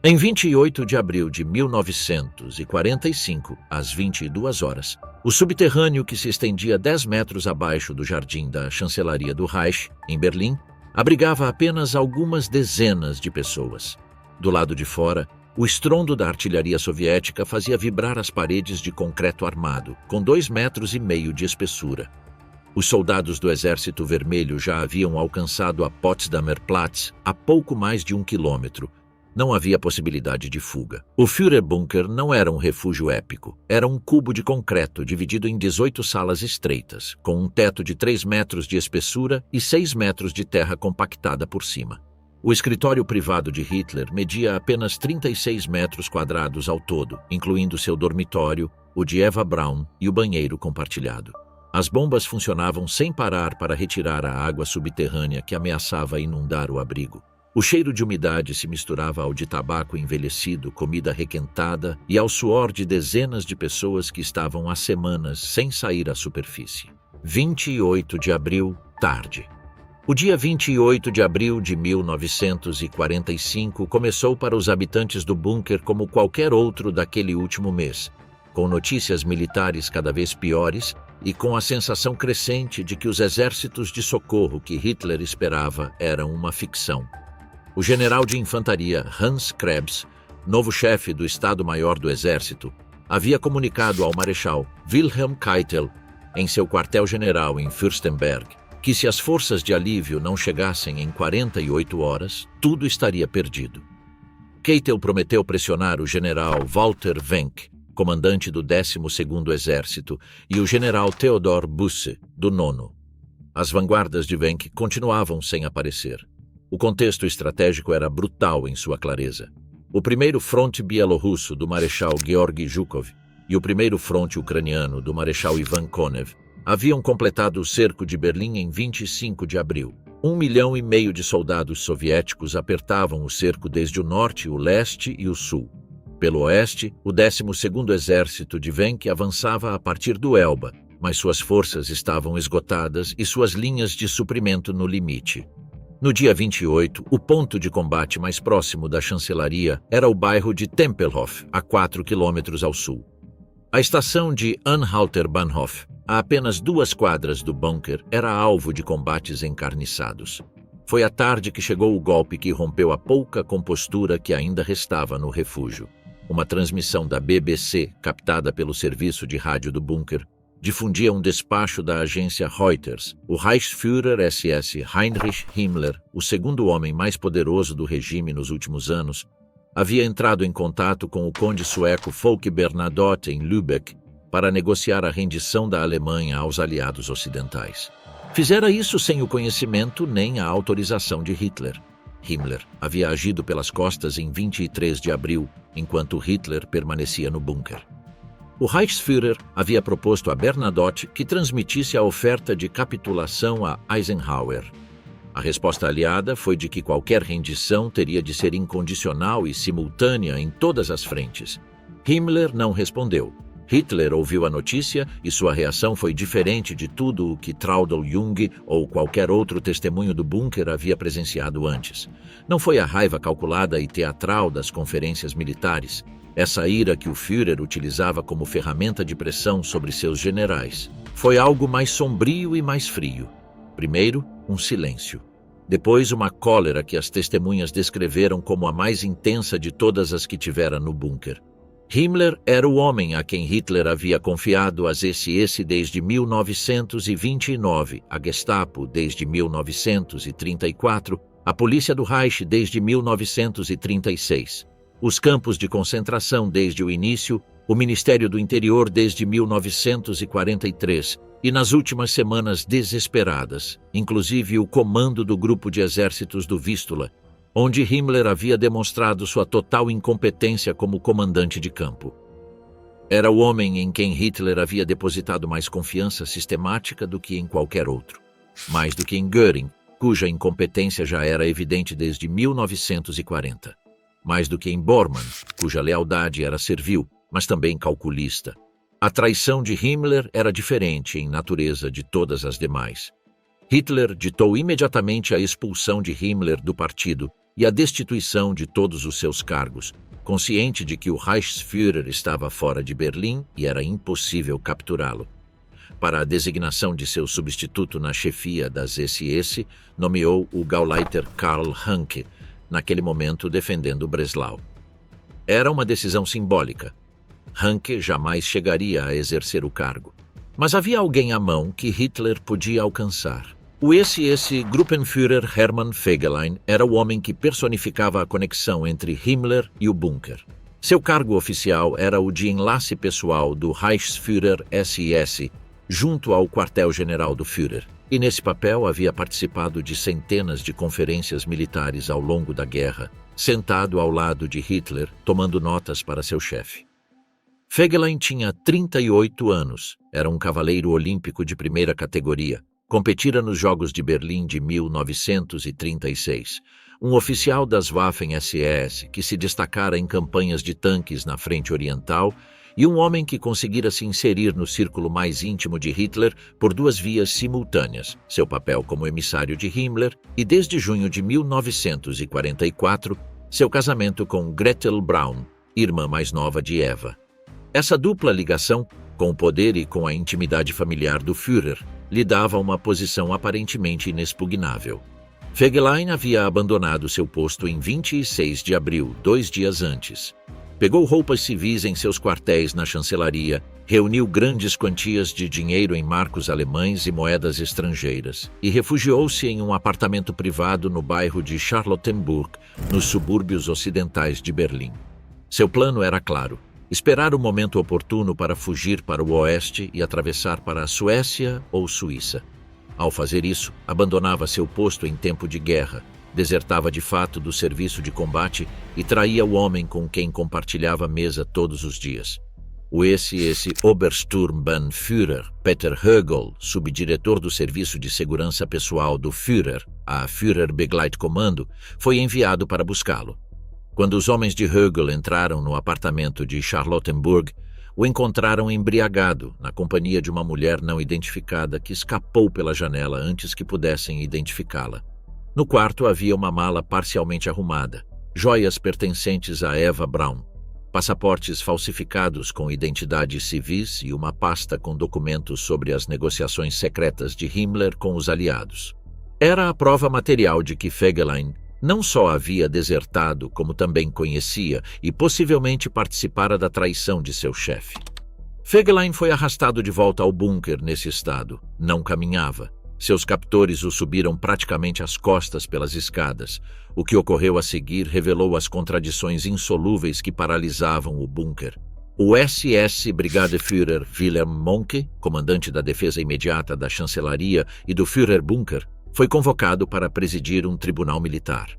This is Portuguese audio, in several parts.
Em 28 de abril de 1945, às 22 horas, o subterrâneo que se estendia 10 metros abaixo do jardim da chancelaria do Reich, em Berlim, abrigava apenas algumas dezenas de pessoas. Do lado de fora, o estrondo da artilharia soviética fazia vibrar as paredes de concreto armado, com 2,5 metros de espessura. Os soldados do Exército Vermelho já haviam alcançado a Potsdamer Platz a pouco mais de 1 quilômetro. Não havia possibilidade de fuga. O Führerbunker não era um refúgio épico. Era um cubo de concreto dividido em 18 salas estreitas, com um teto de 3 metros de espessura e 6 metros de terra compactada por cima. O escritório privado de Hitler media apenas 36 metros quadrados ao todo, incluindo seu dormitório, o de Eva Braun e o banheiro compartilhado. As bombas funcionavam sem parar para retirar a água subterrânea que ameaçava inundar o abrigo. O cheiro de umidade se misturava ao de tabaco envelhecido, comida requentada e ao suor de dezenas de pessoas que estavam há semanas sem sair à superfície. 28 de abril, tarde. O dia 28 de abril de 1945 começou para os habitantes do bunker como qualquer outro daquele último mês, com notícias militares cada vez piores e com a sensação crescente de que os exércitos de socorro que Hitler esperava eram uma ficção. O general de infantaria Hans Krebs, novo chefe do Estado-Maior do Exército, havia comunicado ao marechal Wilhelm Keitel, em seu quartel-general em Fürstenberg, que se as forças de alívio não chegassem em 48 horas, tudo estaria perdido. Keitel prometeu pressionar o general Walter Wenck, comandante do 12º Exército, e o general Theodor Busse, do 9º. As vanguardas de Wenck continuavam sem aparecer. O contexto estratégico era brutal em sua clareza. O primeiro fronte bielorrusso do marechal Georgy Zhukov e o primeiro fronte ucraniano do marechal Ivan Konev haviam completado o cerco de Berlim em 25 de abril. 1,5 milhão de soldados soviéticos apertavam o cerco desde o norte, o leste e o sul. Pelo oeste, o 12º Exército de Wenck avançava a partir do Elba, mas suas forças estavam esgotadas e suas linhas de suprimento no limite. No dia 28, o ponto de combate mais próximo da chancelaria era o bairro de Tempelhof, a 4 quilômetros ao sul. A estação de Anhalter Bahnhof, a apenas 2 quadras do bunker, era alvo de combates encarniçados. Foi à tarde que chegou o golpe que rompeu a pouca compostura que ainda restava no refúgio. Uma transmissão da BBC, captada pelo serviço de rádio do bunker, difundia um despacho da agência Reuters. O Reichsführer SS Heinrich Himmler, o segundo homem mais poderoso do regime nos últimos anos, havia entrado em contato com o conde sueco Folke Bernadotte em Lübeck para negociar a rendição da Alemanha aos aliados ocidentais. Fizera isso sem o conhecimento nem a autorização de Hitler. Himmler havia agido pelas costas em 23 de abril, enquanto Hitler permanecia no bunker. O Reichsführer havia proposto a Bernadotte que transmitisse a oferta de capitulação a Eisenhower. A resposta aliada foi de que qualquer rendição teria de ser incondicional e simultânea em todas as frentes. Himmler não respondeu. Hitler ouviu a notícia e sua reação foi diferente de tudo o que Traudl Jung ou qualquer outro testemunho do bunker havia presenciado antes. Não foi a raiva calculada e teatral das conferências militares, essa ira que o Führer utilizava como ferramenta de pressão sobre seus generais. Foi algo mais sombrio e mais frio. Primeiro, um silêncio. Depois, uma cólera que as testemunhas descreveram como a mais intensa de todas as que tivera no bunker. Himmler era o homem a quem Hitler havia confiado as SS desde 1929, a Gestapo desde 1934, a Polícia do Reich desde 1936. Os campos de concentração desde o início, o Ministério do Interior desde 1943 e nas últimas semanas desesperadas, inclusive o comando do grupo de exércitos do Vístula, onde Himmler havia demonstrado sua total incompetência como comandante de campo. Era o homem em quem Hitler havia depositado mais confiança sistemática do que em qualquer outro, mais do que em Göring, cuja incompetência já era evidente desde 1940. Mais do que em Bormann, cuja lealdade era servil, mas também calculista. A traição de Himmler era diferente em natureza de todas as demais. Hitler ditou imediatamente a expulsão de Himmler do partido e a destituição de todos os seus cargos, consciente de que o Reichsführer estava fora de Berlim e era impossível capturá-lo. Para a designação de seu substituto na chefia das SS, nomeou o Gauleiter Karl Hanke, naquele momento defendendo Breslau. Era uma decisão simbólica. Hanke jamais chegaria a exercer o cargo. Mas havia alguém à mão que Hitler podia alcançar. O SS Gruppenführer Hermann Fegelein era o homem que personificava a conexão entre Himmler e o bunker. Seu cargo oficial era o de enlace pessoal do Reichsführer SS junto ao quartel-general do Führer, e nesse papel havia participado de centenas de conferências militares ao longo da guerra, sentado ao lado de Hitler, tomando notas para seu chefe. Fegelein tinha 38 anos, era um cavaleiro olímpico de primeira categoria, competira nos Jogos de Berlim de 1936, um oficial das Waffen-SS que se destacara em campanhas de tanques na frente oriental e um homem que conseguira se inserir no círculo mais íntimo de Hitler por duas vias simultâneas, seu papel como emissário de Himmler e, desde junho de 1944, seu casamento com Gretel Braun, irmã mais nova de Eva. Essa dupla ligação, com o poder e com a intimidade familiar do Führer, lhe dava uma posição aparentemente inexpugnável. Fegelein havia abandonado seu posto em 26 de abril, 2 dias antes. Pegou roupas civis em seus quartéis na chancelaria, reuniu grandes quantias de dinheiro em marcos alemães e moedas estrangeiras e refugiou-se em um apartamento privado no bairro de Charlottenburg, nos subúrbios ocidentais de Berlim. Seu plano era claro: esperar o momento oportuno para fugir para o oeste e atravessar para a Suécia ou Suíça. Ao fazer isso, abandonava seu posto em tempo de guerra, desertava de fato do serviço de combate e traía o homem com quem compartilhava a mesa todos os dias. O SS Obersturmbannführer Peter Högel, subdiretor do Serviço de Segurança Pessoal do Führer, a Führerbegleitkommando, foi enviado para buscá-lo. Quando os homens de Högel entraram no apartamento de Charlottenburg, o encontraram embriagado, na companhia de uma mulher não identificada que escapou pela janela antes que pudessem identificá-la. No quarto havia uma mala parcialmente arrumada, joias pertencentes a Eva Braun, passaportes falsificados com identidades civis e uma pasta com documentos sobre as negociações secretas de Himmler com os aliados. Era a prova material de que Fegelein não só havia desertado, como também conhecia e possivelmente participara da traição de seu chefe. Fegelein foi arrastado de volta ao bunker nesse estado. Não caminhava. Seus captores o subiram praticamente às costas pelas escadas. O que ocorreu a seguir revelou as contradições insolúveis que paralisavam o bunker. O SS Brigadeführer Wilhelm Mohnke, comandante da defesa imediata da chancelaria e do Führerbunker, foi convocado para presidir um tribunal militar.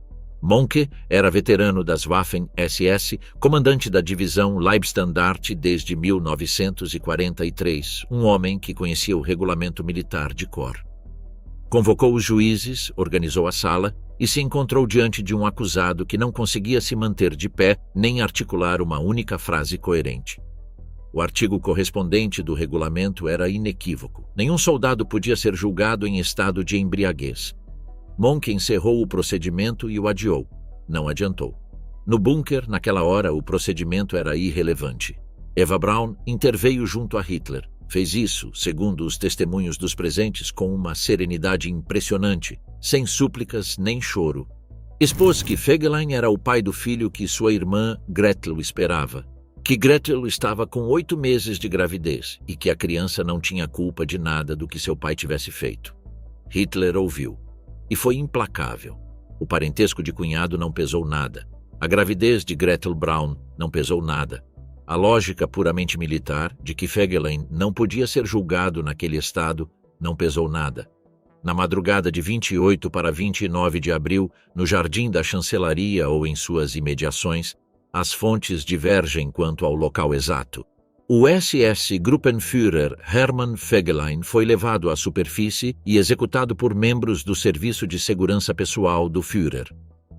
Mohnke era veterano das Waffen-SS, comandante da divisão Leibstandarte desde 1943, um homem que conhecia o regulamento militar de cor. Convocou os juízes, organizou a sala e se encontrou diante de um acusado que não conseguia se manter de pé nem articular uma única frase coerente. O artigo correspondente do regulamento era inequívoco. Nenhum soldado podia ser julgado em estado de embriaguez. Mohnke encerrou o procedimento e o adiou. Não adiantou. No bunker, naquela hora, o procedimento era irrelevante. Eva Braun interveio junto a Hitler. Fez isso, segundo os testemunhos dos presentes, com uma serenidade impressionante, sem súplicas nem choro. Expôs que Fegelein era o pai do filho que sua irmã Gretel esperava, que Gretel estava com 8 meses de gravidez e que a criança não tinha culpa de nada do que seu pai tivesse feito. Hitler ouviu. E foi implacável. O parentesco de cunhado não pesou nada. A gravidez de Gretel Braun não pesou nada. A lógica puramente militar de que Fegelein não podia ser julgado naquele estado não pesou nada. Na madrugada de 28 para 29 de abril, no jardim da chancelaria ou em suas imediações, as fontes divergem quanto ao local exato. O SS Gruppenführer Hermann Fegelein foi levado à superfície e executado por membros do Serviço de Segurança Pessoal do Führer.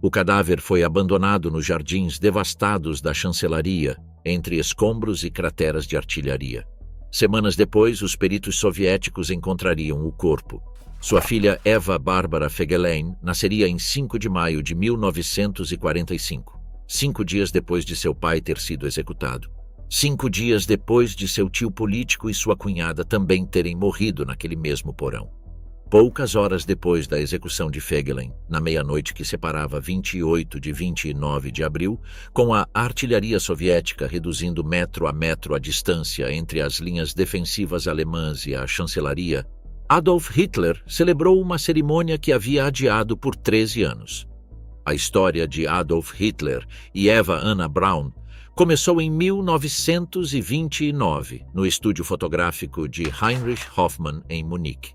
O cadáver foi abandonado nos jardins devastados da chancelaria, entre escombros e crateras de artilharia. Semanas depois, os peritos soviéticos encontrariam o corpo. Sua filha Eva Barbara Fegelein nasceria em 5 de maio de 1945, 5 dias depois de seu pai ter sido executado. 5 dias depois de seu tio político e sua cunhada também terem morrido naquele mesmo porão. Poucas horas depois da execução de Fegelein, na meia-noite que separava 28 de 29 de abril, com a artilharia soviética reduzindo metro a distância entre as linhas defensivas alemãs e a chancelaria, Adolf Hitler celebrou uma cerimônia que havia adiado por 13 anos. A história de Adolf Hitler e Eva Anna Braun começou em 1929, no estúdio fotográfico de Heinrich Hoffmann, em Munique.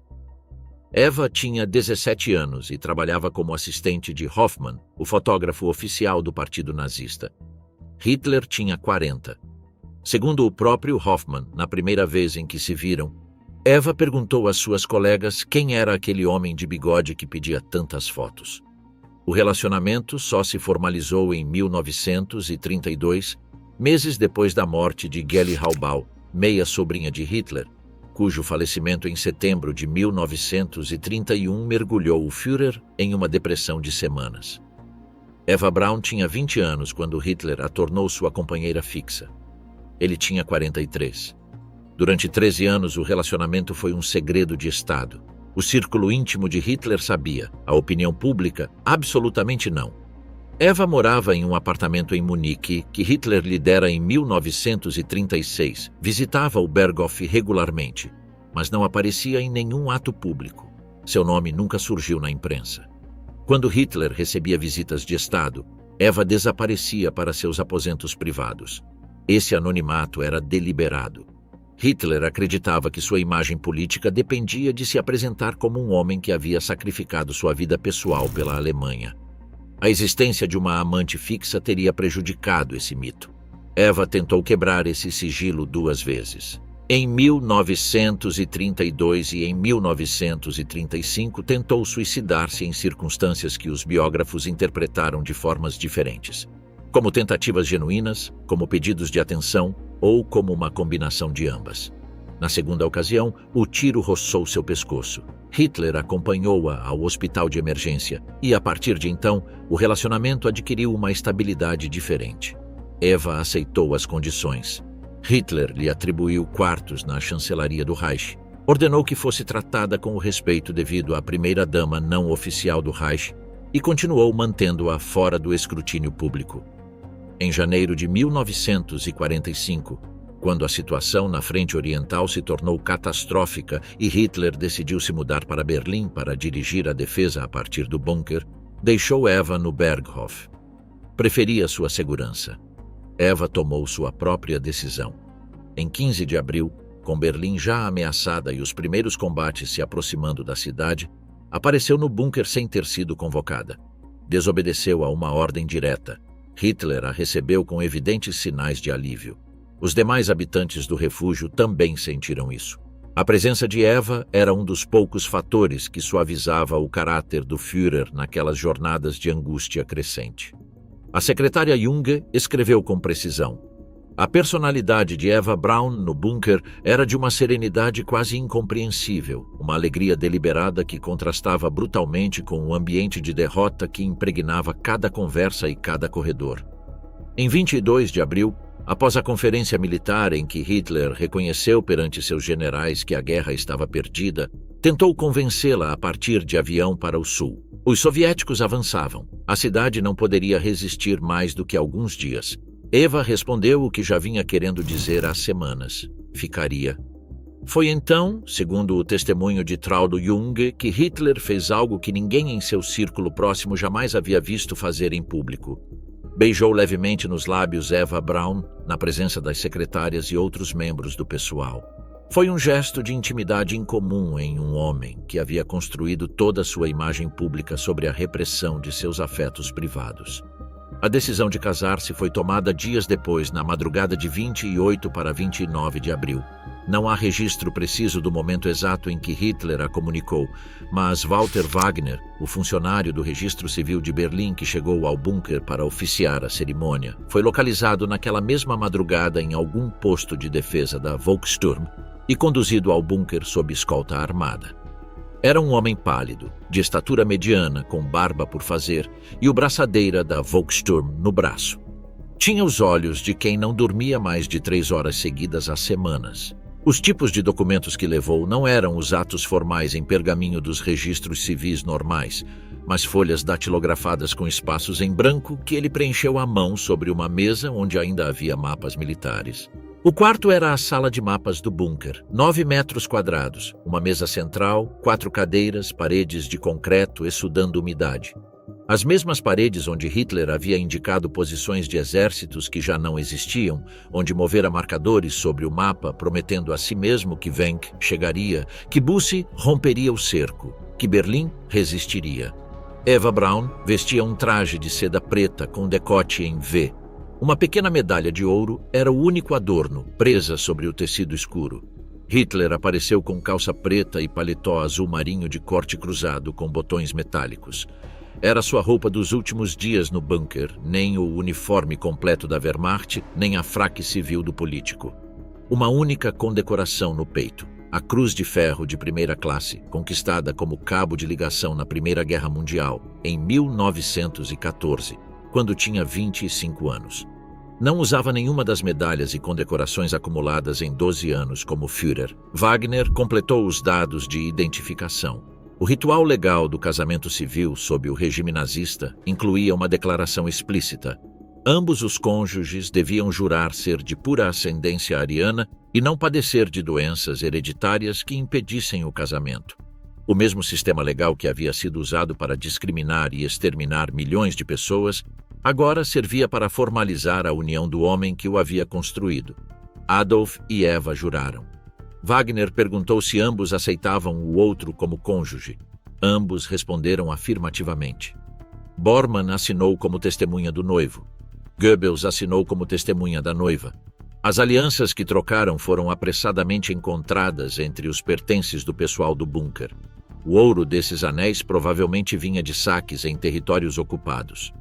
Eva tinha 17 anos e trabalhava como assistente de Hoffmann, o fotógrafo oficial do Partido Nazista. Hitler tinha 40. Segundo o próprio Hoffmann, na primeira vez em que se viram, Eva perguntou às suas colegas quem era aquele homem de bigode que pedia tantas fotos. O relacionamento só se formalizou em 1932, meses depois da morte de Geli Haubal, meia-sobrinha de Hitler, cujo falecimento em setembro de 1931 mergulhou o Führer em uma depressão de semanas. Eva Braun tinha 20 anos quando Hitler a tornou sua companheira fixa. Ele tinha 43. Durante 13 anos, o relacionamento foi um segredo de Estado. O círculo íntimo de Hitler sabia, a opinião pública, absolutamente não. Eva morava em um apartamento em Munique que Hitler lhe dera em 1936. Visitava o Berghof regularmente, mas não aparecia em nenhum ato público. Seu nome nunca surgiu na imprensa. Quando Hitler recebia visitas de Estado, Eva desaparecia para seus aposentos privados. Esse anonimato era deliberado. Hitler acreditava que sua imagem política dependia de se apresentar como um homem que havia sacrificado sua vida pessoal pela Alemanha. A existência de uma amante fixa teria prejudicado esse mito. Eva tentou quebrar esse sigilo 2 vezes. Em 1932 e em 1935 tentou suicidar-se em circunstâncias que os biógrafos interpretaram de formas diferentes, como tentativas genuínas, como pedidos de atenção ou como uma combinação de ambas. Na segunda ocasião, o tiro roçou seu pescoço. Hitler acompanhou-a ao hospital de emergência e, a partir de então, o relacionamento adquiriu uma estabilidade diferente. Eva aceitou as condições. Hitler lhe atribuiu quartos na chancelaria do Reich, ordenou que fosse tratada com o respeito devido à primeira-dama não oficial do Reich e continuou mantendo-a fora do escrutínio público. Em janeiro de 1945, quando a situação na frente oriental se tornou catastrófica e Hitler decidiu se mudar para Berlim para dirigir a defesa a partir do bunker, deixou Eva no Berghof. Preferia sua segurança. Eva tomou sua própria decisão. Em 15 de abril, com Berlim já ameaçada e os primeiros combates se aproximando da cidade, apareceu no bunker sem ter sido convocada. Desobedeceu a uma ordem direta. Hitler a recebeu com evidentes sinais de alívio. Os demais habitantes do refúgio também sentiram isso. A presença de Eva era um dos poucos fatores que suavizava o caráter do Führer naquelas jornadas de angústia crescente. A secretária Junge escreveu com precisão: a personalidade de Eva Braun no bunker era de uma serenidade quase incompreensível, uma alegria deliberada que contrastava brutalmente com o ambiente de derrota que impregnava cada conversa e cada corredor. Em 22 de abril, após a conferência militar em que Hitler reconheceu perante seus generais que a guerra estava perdida, tentou convencê-la a partir de avião para o sul. Os soviéticos avançavam. A cidade não poderia resistir mais do que alguns dias. Eva respondeu o que já vinha querendo dizer há semanas: ficaria. Foi então, segundo o testemunho de Traudl Junge, que Hitler fez algo que ninguém em seu círculo próximo jamais havia visto fazer em público. Beijou levemente nos lábios Eva Braun, na presença das secretárias e outros membros do pessoal. Foi um gesto de intimidade incomum em um homem que havia construído toda a sua imagem pública sobre a repressão de seus afetos privados. A decisão de casar-se foi tomada dias depois, na madrugada de 28 para 29 de abril. Não há registro preciso do momento exato em que Hitler a comunicou, mas Walter Wagner, o funcionário do Registro Civil de Berlim que chegou ao bunker para oficiar a cerimônia, foi localizado naquela mesma madrugada em algum posto de defesa da Volkssturm e conduzido ao bunker sob escolta armada. Era um homem pálido, de estatura mediana, com barba por fazer e o braçadeira da Volkssturm no braço. Tinha os olhos de quem não dormia mais de 3 horas seguidas há semanas. Os tipos de documentos que levou não eram os atos formais em pergaminho dos registros civis normais, mas folhas datilografadas com espaços em branco que ele preencheu à mão sobre uma mesa onde ainda havia mapas militares. O quarto era a sala de mapas do bunker, 9 metros quadrados, uma mesa central, 4 cadeiras, paredes de concreto exudando umidade. As mesmas paredes onde Hitler havia indicado posições de exércitos que já não existiam, onde movera marcadores sobre o mapa, prometendo a si mesmo que Wenck chegaria, que Busse romperia o cerco, que Berlim resistiria. Eva Braun vestia um traje de seda preta com decote em V. Uma pequena medalha de ouro era o único adorno, presa sobre o tecido escuro. Hitler apareceu com calça preta e paletó azul marinho de corte cruzado com botões metálicos. Era sua roupa dos últimos dias no bunker, nem o uniforme completo da Wehrmacht, nem a fraque civil do político. Uma única condecoração no peito, a Cruz de Ferro de primeira classe, conquistada como cabo de ligação na Primeira Guerra Mundial, em 1914, quando tinha 25 anos. Não usava nenhuma das medalhas e condecorações acumuladas em 12 anos como Führer. Wagner completou os dados de identificação. O ritual legal do casamento civil sob o regime nazista incluía uma declaração explícita. Ambos os cônjuges deviam jurar ser de pura ascendência ariana e não padecer de doenças hereditárias que impedissem o casamento. O mesmo sistema legal que havia sido usado para discriminar e exterminar milhões de pessoas agora servia para formalizar a união do homem que o havia construído. Adolf e Eva juraram. Wagner perguntou se ambos aceitavam o outro como cônjuge. Ambos responderam afirmativamente. Bormann assinou como testemunha do noivo. Goebbels assinou como testemunha da noiva. As alianças que trocaram foram apressadamente encontradas entre os pertences do pessoal do bunker. O ouro desses anéis provavelmente vinha de saques em territórios ocupados.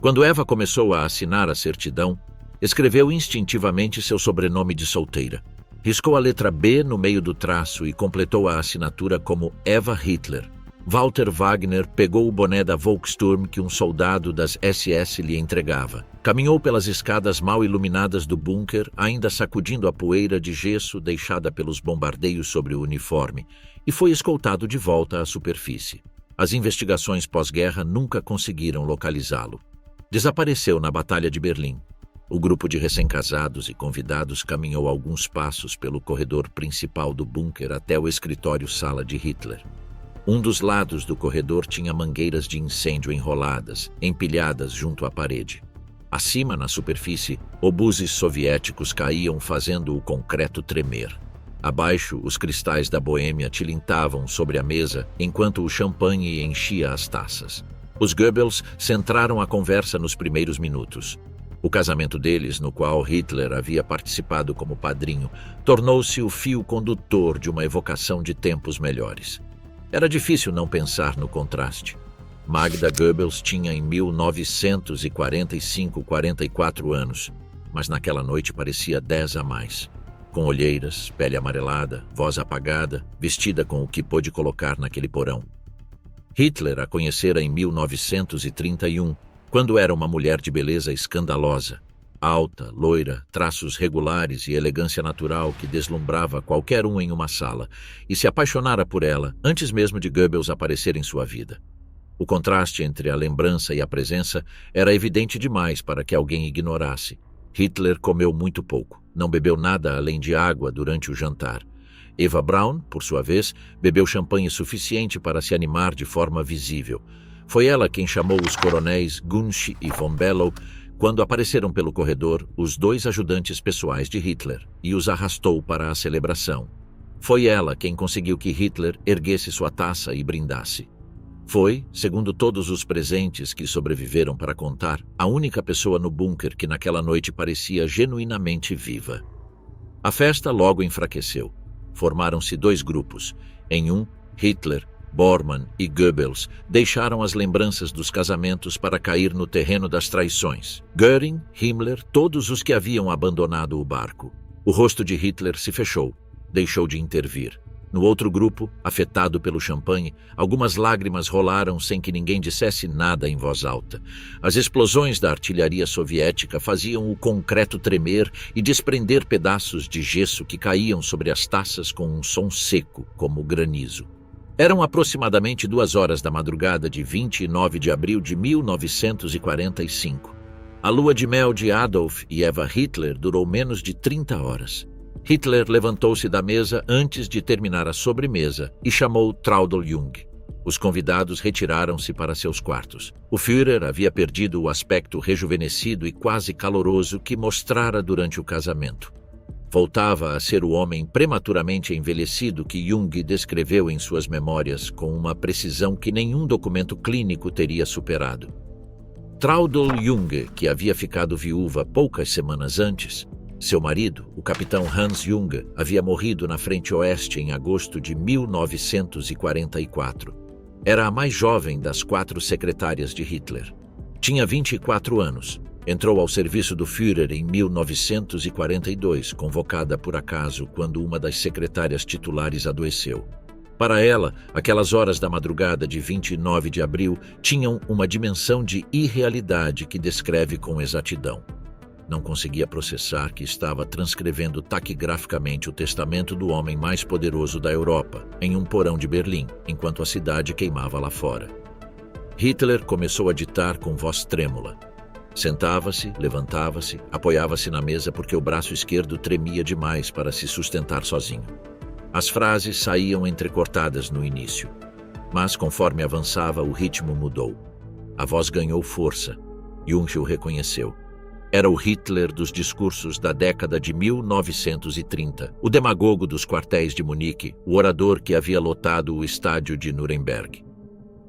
Quando Eva começou a assinar a certidão, escreveu instintivamente seu sobrenome de solteira. Riscou a letra B no meio do traço e completou a assinatura como Eva Hitler. Walter Wagner pegou o boné da Volkssturm que um soldado das SS lhe entregava. Caminhou pelas escadas mal iluminadas do bunker, ainda sacudindo a poeira de gesso deixada pelos bombardeios sobre o uniforme, e foi escoltado de volta à superfície. As investigações pós-guerra nunca conseguiram localizá-lo. Desapareceu na Batalha de Berlim. O grupo de recém-casados e convidados caminhou alguns passos pelo corredor principal do bunker até o escritório-sala de Hitler. Um dos lados do corredor tinha mangueiras de incêndio enroladas, empilhadas junto à parede. Acima, na superfície, obuses soviéticos caíam fazendo o concreto tremer. Abaixo, os cristais da Boêmia tilintavam sobre a mesa enquanto o champanhe enchia as taças. Os Goebbels centraram a conversa nos primeiros minutos. O casamento deles, no qual Hitler havia participado como padrinho, tornou-se o fio condutor de uma evocação de tempos melhores. Era difícil não pensar no contraste. Magda Goebbels tinha em 1945 44 anos, mas naquela noite parecia 10 a mais. Com olheiras, pele amarelada, voz apagada, vestida com o que pôde colocar naquele porão. Hitler a conhecera em 1931, quando era uma mulher de beleza escandalosa, alta, loira, traços regulares e elegância natural que deslumbrava qualquer um em uma sala, e se apaixonara por ela antes mesmo de Goebbels aparecer em sua vida. O contraste entre a lembrança e a presença era evidente demais para que alguém ignorasse. Hitler comeu muito pouco, não bebeu nada além de água durante o jantar. Eva Braun, por sua vez, bebeu champanhe suficiente para se animar de forma visível. Foi ela quem chamou os coronéis Gunsch e von Below quando apareceram pelo corredor os 2 ajudantes pessoais de Hitler e os arrastou para a celebração. Foi ela quem conseguiu que Hitler erguesse sua taça e brindasse. Foi, segundo todos os presentes que sobreviveram para contar, a única pessoa no bunker que naquela noite parecia genuinamente viva. A festa logo enfraqueceu. Formaram-se 2 grupos. Em um, Hitler, Bormann e Goebbels deixaram as lembranças dos casamentos para cair no terreno das traições. Göring, Himmler, todos os que haviam abandonado o barco. O rosto de Hitler se fechou, deixou de intervir. No outro grupo, afetado pelo champanhe, algumas lágrimas rolaram sem que ninguém dissesse nada em voz alta. As explosões da artilharia soviética faziam o concreto tremer e desprender pedaços de gesso que caíam sobre as taças com um som seco, como granizo. Eram aproximadamente 2 horas da madrugada de 29 de abril de 1945. A lua de mel de Adolf e Eva Hitler durou menos de 30 horas. Hitler levantou-se da mesa antes de terminar a sobremesa e chamou Traudl Jung. Os convidados retiraram-se para seus quartos. O Führer havia perdido o aspecto rejuvenescido e quase caloroso que mostrara durante o casamento. Voltava a ser o homem prematuramente envelhecido que Jung descreveu em suas memórias com uma precisão que nenhum documento clínico teria superado. Traudl Jung, que havia ficado viúva poucas semanas antes, seu marido, o capitão Hans Jung, havia morrido na Frente Oeste em agosto de 1944. Era a mais jovem das 4 secretárias de Hitler. Tinha 24 anos. Entrou ao serviço do Führer em 1942, convocada por acaso quando uma das secretárias titulares adoeceu. Para ela, aquelas horas da madrugada de 29 de abril tinham uma dimensão de irrealidade que descreve com exatidão. Não conseguia processar que estava transcrevendo taquigraficamente o testamento do homem mais poderoso da Europa, em um porão de Berlim, enquanto a cidade queimava lá fora. Hitler começou a ditar com voz trêmula. Sentava-se, levantava-se, apoiava-se na mesa porque o braço esquerdo tremia demais para se sustentar sozinho. As frases saíam entrecortadas no início, mas conforme avançava o ritmo mudou. A voz ganhou força. Jung o reconheceu. Era o Hitler dos discursos da década de 1930, o demagogo dos quartéis de Munique, o orador que havia lotado o estádio de Nuremberg.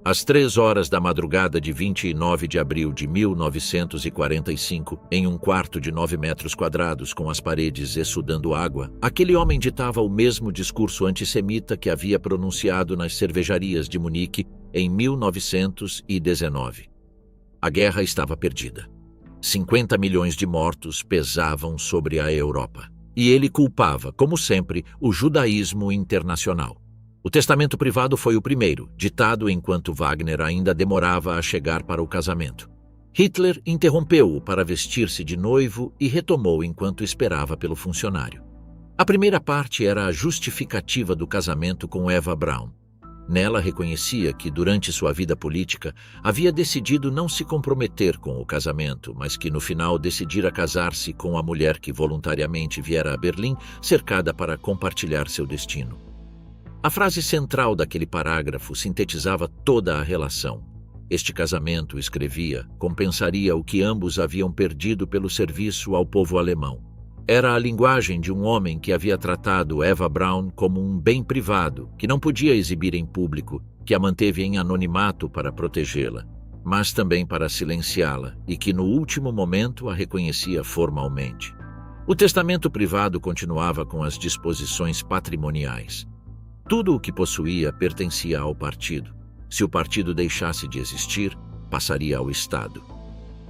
Às 3 horas da madrugada de 29 de abril de 1945, em um quarto de 9 metros quadrados com as paredes exsudando água, aquele homem ditava o mesmo discurso antissemita que havia pronunciado nas cervejarias de Munique em 1919. A guerra estava perdida. 50 milhões de mortos pesavam sobre a Europa. E ele culpava, como sempre, o judaísmo internacional. O testamento privado foi o primeiro, ditado enquanto Wagner ainda demorava a chegar para o casamento. Hitler interrompeu-o para vestir-se de noivo e retomou enquanto esperava pelo funcionário. A primeira parte era a justificativa do casamento com Eva Braun. Nela reconhecia que, durante sua vida política, havia decidido não se comprometer com o casamento, mas que no final decidira casar-se com a mulher que voluntariamente viera a Berlim, cercada para compartilhar seu destino. A frase central daquele parágrafo sintetizava toda a relação. Este casamento, escrevia, compensaria o que ambos haviam perdido pelo serviço ao povo alemão. Era a linguagem de um homem que havia tratado Eva Braun como um bem privado, que não podia exibir em público, que a manteve em anonimato para protegê-la, mas também para silenciá-la, e que no último momento a reconhecia formalmente. O testamento privado continuava com as disposições patrimoniais. Tudo o que possuía pertencia ao partido. Se o partido deixasse de existir, passaria ao Estado.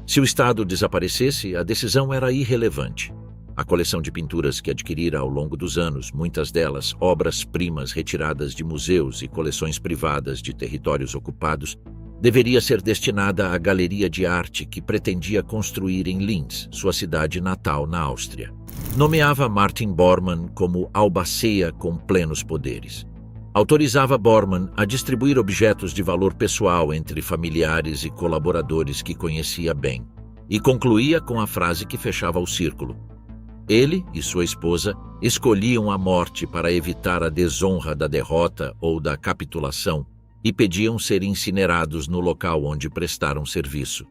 Se o Estado desaparecesse, a decisão era irrelevante. A coleção de pinturas que adquirira ao longo dos anos, muitas delas obras-primas retiradas de museus e coleções privadas de territórios ocupados, deveria ser destinada à galeria de arte que pretendia construir em Linz, sua cidade natal na Áustria. Nomeava Martin Bormann como albaceia com plenos poderes. Autorizava Bormann a distribuir objetos de valor pessoal entre familiares e colaboradores que conhecia bem, e concluía com a frase que fechava o círculo. Ele e sua esposa escolhiam a morte para evitar a desonra da derrota ou da capitulação e pediam ser incinerados no local onde prestaram serviço.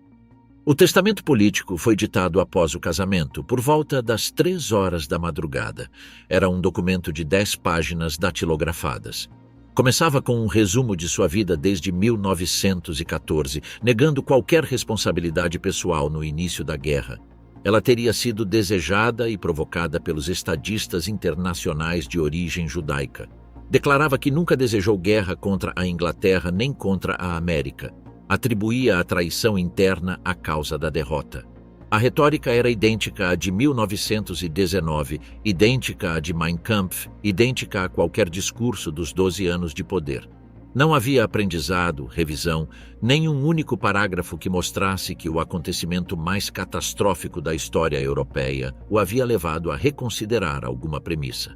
O testamento político foi ditado após o casamento, por volta das 3 horas da madrugada. Era um documento de 10 páginas datilografadas. Começava com um resumo de sua vida desde 1914, negando qualquer responsabilidade pessoal no início da guerra. Ela teria sido desejada e provocada pelos estadistas internacionais de origem judaica. Declarava que nunca desejou guerra contra a Inglaterra nem contra a América. Atribuía a traição interna à causa da derrota. A retórica era idêntica à de 1919, idêntica à de Mein Kampf, idêntica a qualquer discurso dos 12 anos de poder. Não havia aprendizado, revisão, nem um único parágrafo que mostrasse que o acontecimento mais catastrófico da história europeia o havia levado a reconsiderar alguma premissa.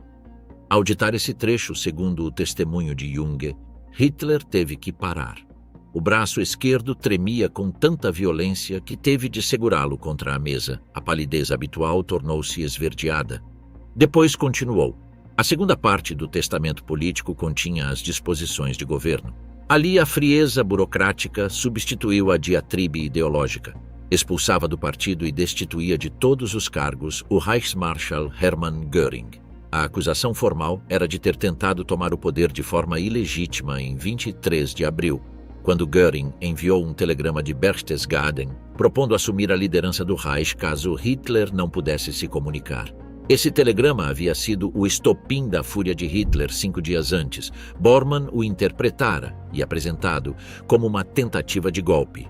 Ao ditar esse trecho, segundo o testemunho de Jung, Hitler teve que parar. O braço esquerdo tremia com tanta violência que teve de segurá-lo contra a mesa. A palidez habitual tornou-se esverdeada. Depois continuou. A segunda parte do testamento político continha as disposições de governo. Ali a frieza burocrática substituiu a diatribe ideológica. Expulsava do partido e destituía de todos os cargos o Reichsmarschall Hermann Göring. A acusação formal era de ter tentado tomar o poder de forma ilegítima em 23 de abril, quando Göring enviou um telegrama de Berchtesgaden propondo assumir a liderança do Reich caso Hitler não pudesse se comunicar. Esse telegrama havia sido o estopim da fúria de Hitler 5 dias antes. Bormann o interpretara e apresentado como uma tentativa de golpe.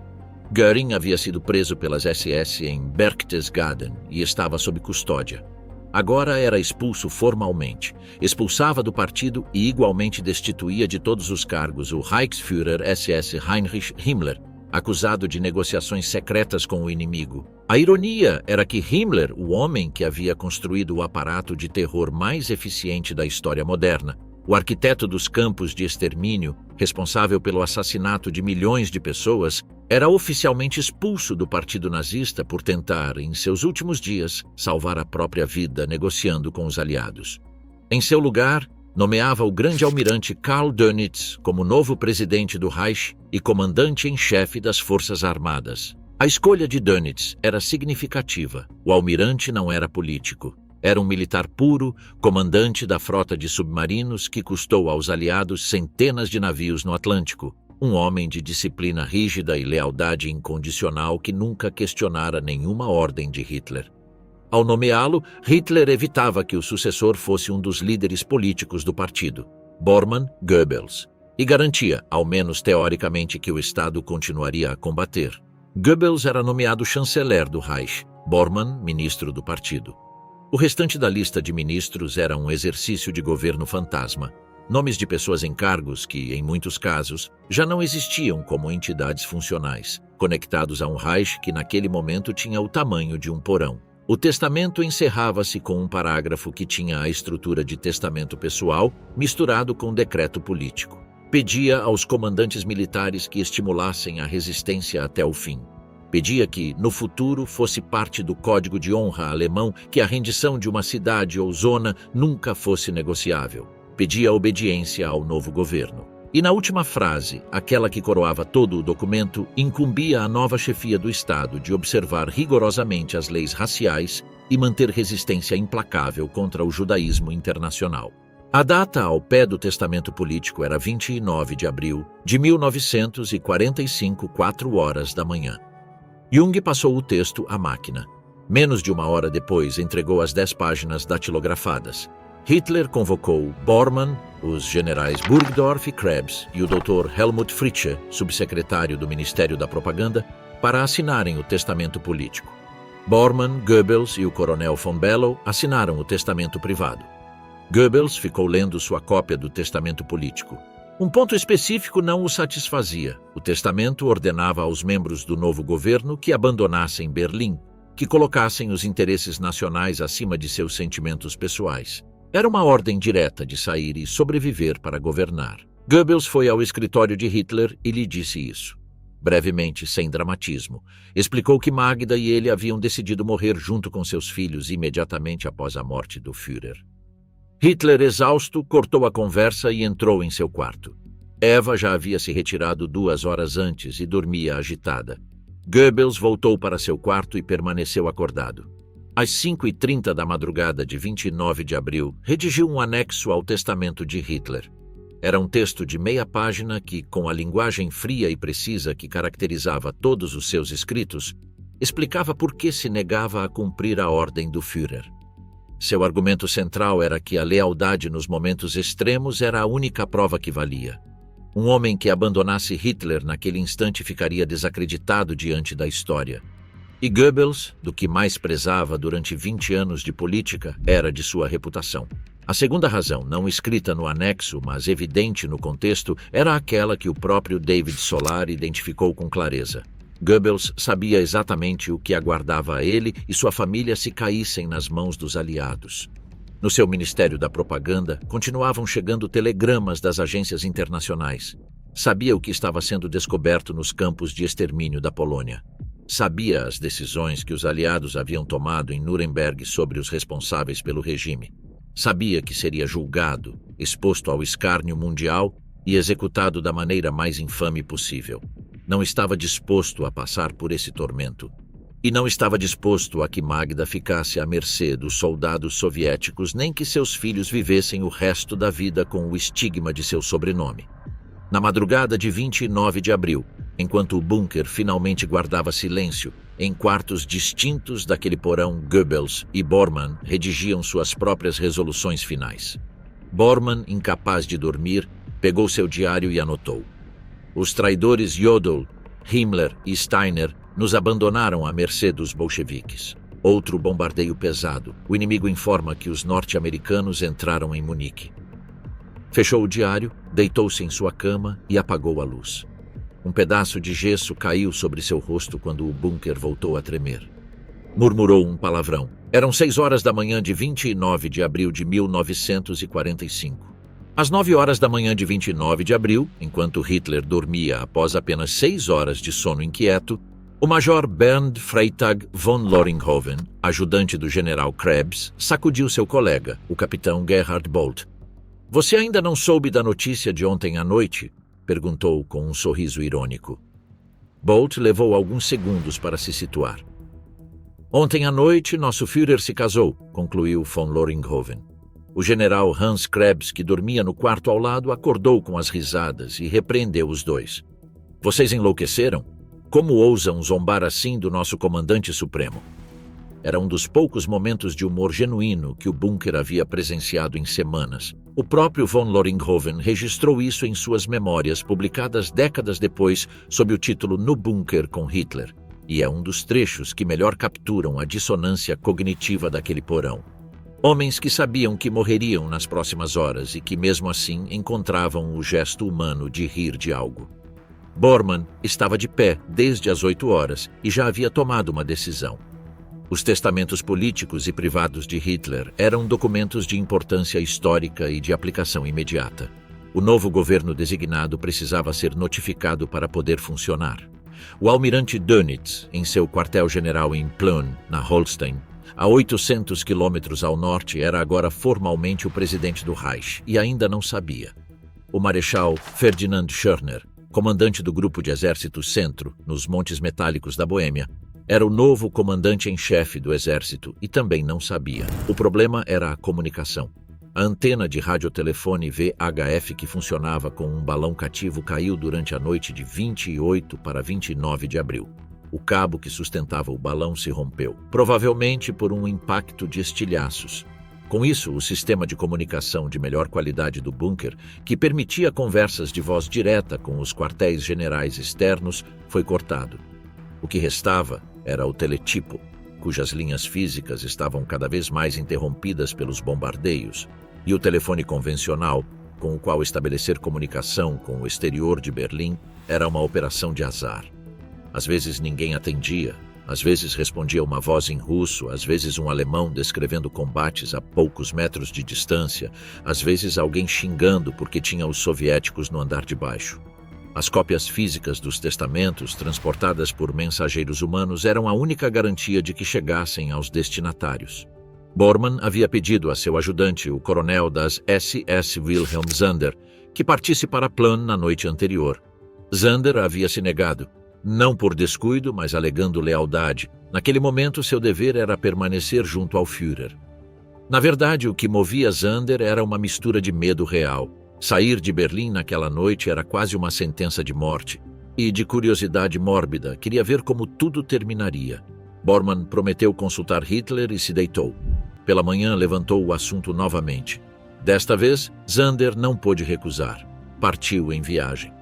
Göring havia sido preso pelas SS em Berchtesgaden e estava sob custódia. Agora era expulso formalmente, expulsava do partido e igualmente destituía de todos os cargos o Reichsführer SS Heinrich Himmler, acusado de negociações secretas com o inimigo. A ironia era que Himmler, o homem que havia construído o aparato de terror mais eficiente da história moderna, o arquiteto dos campos de extermínio, responsável pelo assassinato de milhões de pessoas, era oficialmente expulso do partido nazista por tentar, em seus últimos dias, salvar a própria vida negociando com os aliados. Em seu lugar, nomeava o grande almirante Karl Dönitz como novo presidente do Reich e comandante em chefe das Forças Armadas. A escolha de Dönitz era significativa. O almirante não era político. Era um militar puro, comandante da frota de submarinos que custou aos aliados centenas de navios no Atlântico. Um homem de disciplina rígida e lealdade incondicional que nunca questionara nenhuma ordem de Hitler. Ao nomeá-lo, Hitler evitava que o sucessor fosse um dos líderes políticos do partido, Bormann Goebbels, e garantia, ao menos teoricamente, que o Estado continuaria a combater. Goebbels era nomeado chanceler do Reich, Bormann ministro do partido. O restante da lista de ministros era um exercício de governo fantasma, nomes de pessoas em cargos que, em muitos casos, já não existiam como entidades funcionais, conectados a um Reich que naquele momento tinha o tamanho de um porão. O testamento encerrava-se com um parágrafo que tinha a estrutura de testamento pessoal misturado com decreto político. Pedia aos comandantes militares que estimulassem a resistência até o fim. Pedia que, no futuro, fosse parte do código de honra alemão que a rendição de uma cidade ou zona nunca fosse negociável. Pedia obediência ao novo governo. E na última frase, aquela que coroava todo o documento, incumbia a nova chefia do Estado de observar rigorosamente as leis raciais e manter resistência implacável contra o judaísmo internacional. A data ao pé do testamento político era 29 de abril de 1945, 4 horas da manhã. Jung passou o texto à máquina. Menos de uma hora depois, entregou as 10 páginas datilografadas. Hitler convocou Bormann, os generais Burgdorf e Krebs e o Dr. Helmut Fritzsche, subsecretário do Ministério da Propaganda, para assinarem o testamento político. Bormann, Goebbels e o coronel von Below assinaram o testamento privado. Goebbels ficou lendo sua cópia do testamento político. Um ponto específico não o satisfazia. O testamento ordenava aos membros do novo governo que abandonassem Berlim, que colocassem os interesses nacionais acima de seus sentimentos pessoais. Era uma ordem direta de sair e sobreviver para governar. Goebbels foi ao escritório de Hitler e lhe disse isso. Brevemente, sem dramatismo, explicou que Magda e ele haviam decidido morrer junto com seus filhos imediatamente após a morte do Führer. Hitler, exausto, cortou a conversa e entrou em seu quarto. Eva já havia se retirado 2 horas antes e dormia agitada. Goebbels voltou para seu quarto e permaneceu acordado. Às 5h30 da madrugada de 29 de abril, redigiu um anexo ao testamento de Hitler. Era um texto de meia página que, com a linguagem fria e precisa que caracterizava todos os seus escritos, explicava por que se negava a cumprir a ordem do Führer. Seu argumento central era que a lealdade nos momentos extremos era a única prova que valia. Um homem que abandonasse Hitler naquele instante ficaria desacreditado diante da história. E Goebbels, do que mais prezava durante 20 anos de política, era de sua reputação. A segunda razão, não escrita no anexo, mas evidente no contexto, era aquela que o próprio David Solar identificou com clareza. Goebbels sabia exatamente o que aguardava a ele e sua família se caíssem nas mãos dos aliados. No seu Ministério da Propaganda, continuavam chegando telegramas das agências internacionais. Sabia o que estava sendo descoberto nos campos de extermínio da Polônia. Sabia as decisões que os aliados haviam tomado em Nuremberg sobre os responsáveis pelo regime. Sabia que seria julgado, exposto ao escárnio mundial e executado da maneira mais infame possível. Não estava disposto a passar por esse tormento. E não estava disposto a que Magda ficasse à mercê dos soldados soviéticos, nem que seus filhos vivessem o resto da vida com o estigma de seu sobrenome. Na madrugada de 29 de abril, enquanto o bunker finalmente guardava silêncio, em quartos distintos daquele porão, Goebbels e Bormann redigiam suas próprias resoluções finais. Bormann, incapaz de dormir, pegou seu diário e anotou: os traidores Jodl, Himmler e Steiner nos abandonaram à mercê dos bolcheviques. Outro bombardeio pesado. O inimigo informa que os norte-americanos entraram em Munique. Fechou o diário, deitou-se em sua cama e apagou a luz. Um pedaço de gesso caiu sobre seu rosto quando o bunker voltou a tremer. Murmurou um palavrão. Eram 6 horas da manhã de 29 de abril de 1945. Às 9 horas da manhã de 29 de abril, enquanto Hitler dormia após apenas 6 horas de sono inquieto, o major Bernd Freytag von Loringhoven, ajudante do general Krebs, sacudiu seu colega, o capitão Gerhard Bolt. "Você ainda não soube da notícia de ontem à noite?" perguntou com um sorriso irônico. Bolt levou alguns segundos para se situar. "Ontem à noite, nosso Führer se casou", concluiu von Loringhoven. O general Hans Krebs, que dormia no quarto ao lado, acordou com as risadas e repreendeu os dois. "Vocês enlouqueceram? Como ousam zombar assim do nosso comandante supremo?" Era um dos poucos momentos de humor genuíno que o bunker havia presenciado em semanas. O próprio von Loringhoven registrou isso em suas memórias, publicadas décadas depois, sob o título No Bunker com Hitler, e é um dos trechos que melhor capturam a dissonância cognitiva daquele porão. Homens que sabiam que morreriam nas próximas horas e que, mesmo assim, encontravam o gesto humano de rir de algo. Bormann estava de pé desde as 8 horas e já havia tomado uma decisão. Os testamentos políticos e privados de Hitler eram documentos de importância histórica e de aplicação imediata. O novo governo designado precisava ser notificado para poder funcionar. O almirante Dönitz, em seu quartel-general em Plön, na Holstein, a 800 quilômetros ao norte, era agora formalmente o presidente do Reich e ainda não sabia. O marechal Ferdinand Schörner, comandante do Grupo de Exércitos Centro, nos Montes Metálicos da Boêmia, era o novo comandante em chefe do exército e também não sabia. O problema era a comunicação. A antena de radiotelefone VHF que funcionava com um balão cativo caiu durante a noite de 28 para 29 de abril. O cabo que sustentava o balão se rompeu, provavelmente por um impacto de estilhaços. Com isso, o sistema de comunicação de melhor qualidade do bunker, que permitia conversas de voz direta com os quartéis generais externos, foi cortado. O que restava era o teletipo, cujas linhas físicas estavam cada vez mais interrompidas pelos bombardeios, e o telefone convencional, com o qual estabelecer comunicação com o exterior de Berlim era uma operação de azar. Às vezes ninguém atendia, às vezes respondia uma voz em russo, às vezes um alemão descrevendo combates a poucos metros de distância, às vezes alguém xingando porque tinha os soviéticos no andar de baixo. As cópias físicas dos testamentos, transportadas por mensageiros humanos, eram a única garantia de que chegassem aos destinatários. Bormann havia pedido a seu ajudante, o coronel das SS Wilhelm Zander, que partisse para Plön na noite anterior. Zander havia se negado, não por descuido, mas alegando lealdade. Naquele momento, seu dever era permanecer junto ao Führer. Na verdade, o que movia Zander era uma mistura de medo real. Sair de Berlim naquela noite era quase uma sentença de morte. E, de curiosidade mórbida, queria ver como tudo terminaria. Bormann prometeu consultar Hitler e se deitou. Pela manhã, levantou o assunto novamente. Desta vez, Zander não pôde recusar. Partiu em viagem.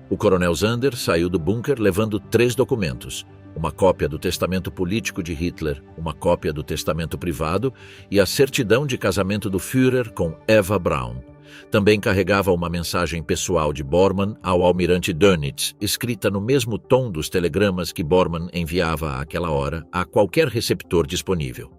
O coronel Zander saiu do bunker levando 3 documentos. uma cópia do testamento político de Hitler, uma cópia do testamento privado e a certidão de casamento do Führer com Eva Braun. Também carregava uma mensagem pessoal de Bormann ao almirante Dönitz, escrita no mesmo tom dos telegramas que Bormann enviava àquela hora a qualquer receptor disponível.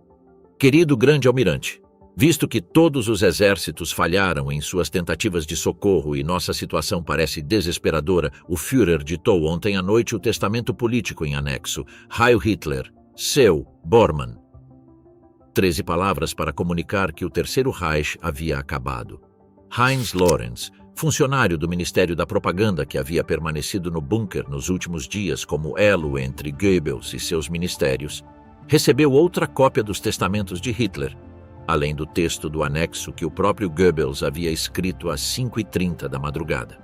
Querido grande almirante, visto que todos os exércitos falharam em suas tentativas de socorro e nossa situação parece desesperadora, o Führer ditou ontem à noite o testamento político em anexo. Heil Hitler, seu Bormann. 13 palavras para comunicar que o Terceiro Reich havia acabado. Heinz Lorenz, funcionário do Ministério da Propaganda que havia permanecido no bunker nos últimos dias como elo entre Goebbels e seus ministérios, recebeu outra cópia dos testamentos de Hitler, além do texto do anexo que o próprio Goebbels havia escrito às 5h30 da madrugada.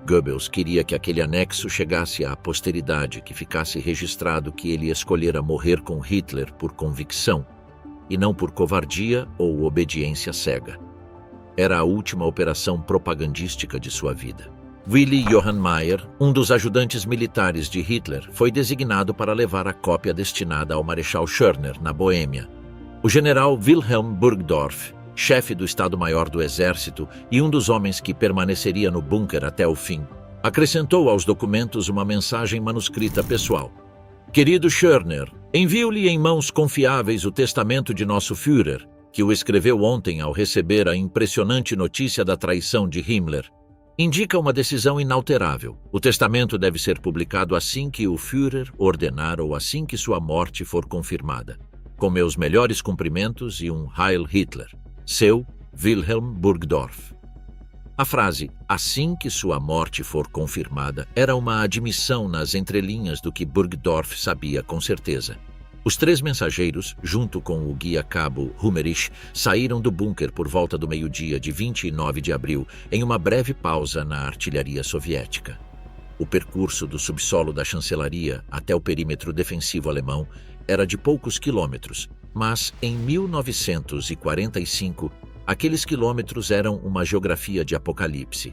Goebbels queria que aquele anexo chegasse à posteridade, que ficasse registrado que ele escolhera morrer com Hitler por convicção, e não por covardia ou obediência cega. Era a última operação propagandística de sua vida. Willy Johann Meyer, um dos ajudantes militares de Hitler, foi designado para levar a cópia destinada ao Marechal Schörner, na Boêmia. O general Wilhelm Burgdorf, chefe do Estado-Maior do Exército e um dos homens que permaneceria no bunker até o fim, acrescentou aos documentos uma mensagem manuscrita pessoal. Querido Schörner, envio-lhe em mãos confiáveis o testamento de nosso Führer, que o escreveu ontem ao receber a impressionante notícia da traição de Himmler. Indica uma decisão inalterável. O testamento deve ser publicado assim que o Führer ordenar ou assim que sua morte for confirmada. Com meus melhores cumprimentos e um Heil Hitler. Seu Wilhelm Burgdorf. A frase "assim que sua morte for confirmada" era uma admissão nas entrelinhas do que Burgdorf sabia com certeza. Os 3 mensageiros, junto com o guia-cabo Hummerich, saíram do bunker por volta do meio-dia de 29 de abril, em uma breve pausa na artilharia soviética. O percurso do subsolo da chancelaria até o perímetro defensivo alemão era de poucos quilômetros, mas em 1945, aqueles quilômetros eram uma geografia de apocalipse.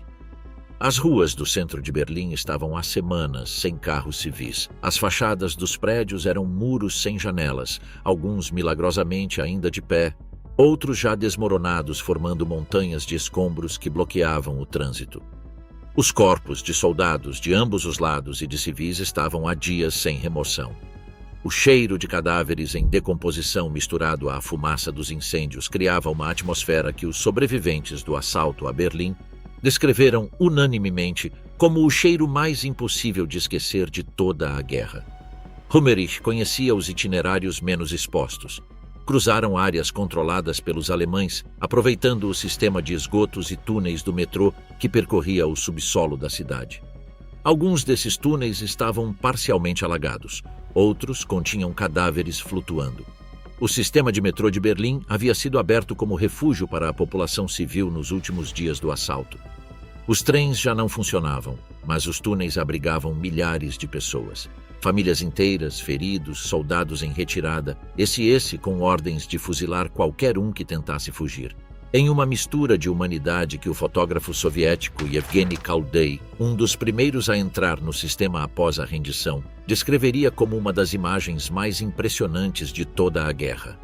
As ruas do centro de Berlim estavam há semanas sem carros civis. As fachadas dos prédios eram muros sem janelas, alguns milagrosamente ainda de pé, outros já desmoronados, formando montanhas de escombros que bloqueavam o trânsito. Os corpos de soldados de ambos os lados e de civis estavam há dias sem remoção. O cheiro de cadáveres em decomposição misturado à fumaça dos incêndios criava uma atmosfera que os sobreviventes do assalto a Berlim descreveram unanimemente como o cheiro mais impossível de esquecer de toda a guerra. Hummerich conhecia os itinerários menos expostos. Cruzaram áreas controladas pelos alemães, aproveitando o sistema de esgotos e túneis do metrô que percorria o subsolo da cidade. Alguns desses túneis estavam parcialmente alagados, outros continham cadáveres flutuando. O sistema de metrô de Berlim havia sido aberto como refúgio para a população civil nos últimos dias do assalto. Os trens já não funcionavam, mas os túneis abrigavam milhares de pessoas. Famílias inteiras, feridos, soldados em retirada, esse com ordens de fuzilar qualquer um que tentasse fugir. Em uma mistura de humanidade que o fotógrafo soviético Yevgeny Kaldei, um dos primeiros a entrar no sistema após a rendição, descreveria como uma das imagens mais impressionantes de toda a guerra.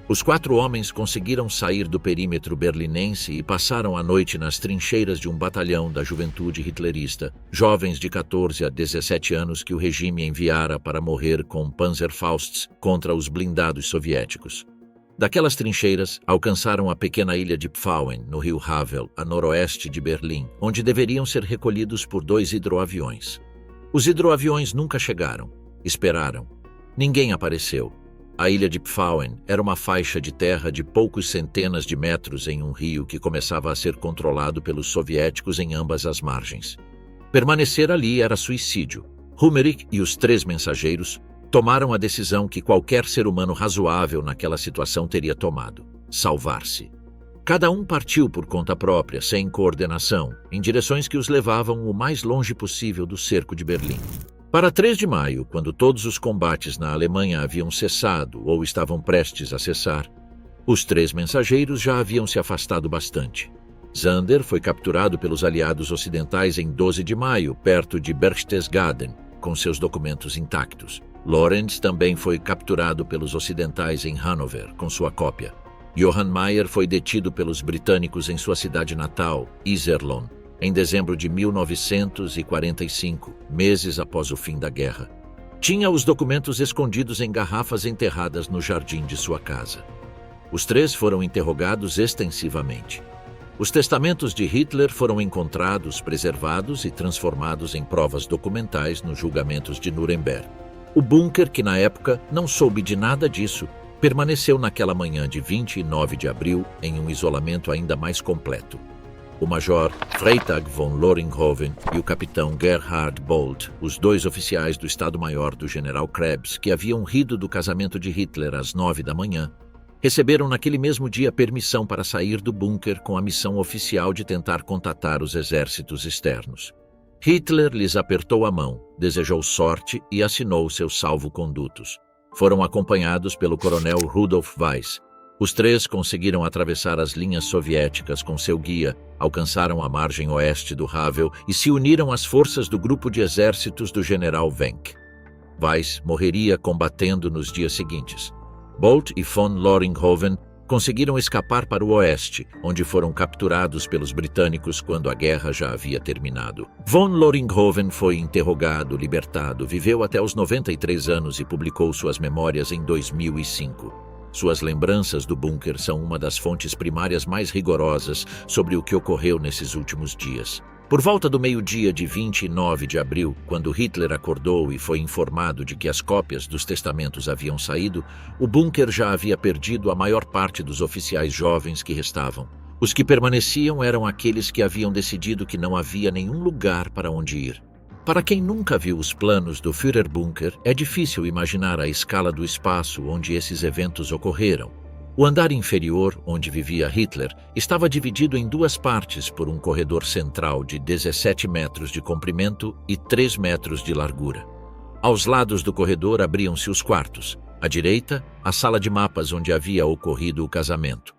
Os 4 homens conseguiram sair do perímetro berlinense e passaram a noite nas trincheiras de um batalhão da juventude hitlerista, jovens de 14 a 17 anos que o regime enviara para morrer com Panzerfausts contra os blindados soviéticos. Daquelas trincheiras, alcançaram a pequena ilha de Pfauen, no rio Havel, a noroeste de Berlim, onde deveriam ser recolhidos por 2 hidroaviões. Os hidroaviões nunca chegaram. Esperaram. Ninguém apareceu. A ilha de Pfauen era uma faixa de terra de poucos centenas de metros em um rio que começava a ser controlado pelos soviéticos em ambas as margens. Permanecer ali era suicídio. Hummerich e os 3 mensageiros tomaram a decisão que qualquer ser humano razoável naquela situação teria tomado: salvar-se. Cada um partiu por conta própria, sem coordenação, em direções que os levavam o mais longe possível do cerco de Berlim. Para 3 de maio, quando todos os combates na Alemanha haviam cessado ou estavam prestes a cessar, os 3 mensageiros já haviam se afastado bastante. Zander foi capturado pelos aliados ocidentais em 12 de maio, perto de Berchtesgaden, com seus documentos intactos. Lorenz também foi capturado pelos ocidentais em Hanover, com sua cópia. Johann Meyer foi detido pelos britânicos em sua cidade natal, Iserlohn, em dezembro de 1945, meses após o fim da guerra. Tinha os documentos escondidos em garrafas enterradas no jardim de sua casa. Os três foram interrogados extensivamente. Os testamentos de Hitler foram encontrados, preservados e transformados em provas documentais nos julgamentos de Nuremberg. O bunker, que na época não soube de nada disso, permaneceu naquela manhã de 29 de abril em um isolamento ainda mais completo. O major Freytag von Loringhoven e o capitão Gerhard Bolt, os dois oficiais do Estado-Maior do general Krebs, que haviam rido do casamento de Hitler às 9 da manhã, receberam naquele mesmo dia permissão para sair do bunker com a missão oficial de tentar contatar os exércitos externos. Hitler lhes apertou a mão, desejou sorte e assinou seus salvo-condutos. Foram acompanhados pelo coronel Rudolf Weiss. Os três conseguiram atravessar as linhas soviéticas com seu guia, alcançaram a margem oeste do Havel e se uniram às forças do grupo de exércitos do general Wenck. Weiss morreria combatendo nos dias seguintes. Bolt e von Loringhoven conseguiram escapar para o oeste, onde foram capturados pelos britânicos quando a guerra já havia terminado. Von Loringhoven foi interrogado, libertado, viveu até os 93 anos e publicou suas memórias em 2005. Suas lembranças do bunker são uma das fontes primárias mais rigorosas sobre o que ocorreu nesses últimos dias. Por volta do meio-dia de 29 de abril, quando Hitler acordou e foi informado de que as cópias dos testamentos haviam saído, o bunker já havia perdido a maior parte dos oficiais jovens que restavam. Os que permaneciam eram aqueles que haviam decidido que não havia nenhum lugar para onde ir. Para quem nunca viu os planos do Führerbunker, é difícil imaginar a escala do espaço onde esses eventos ocorreram. O andar inferior, onde vivia Hitler, estava dividido em duas partes por um corredor central de 17 metros de comprimento e 3 metros de largura. Aos lados do corredor abriam-se os quartos. À direita, a sala de mapas onde havia ocorrido o casamento.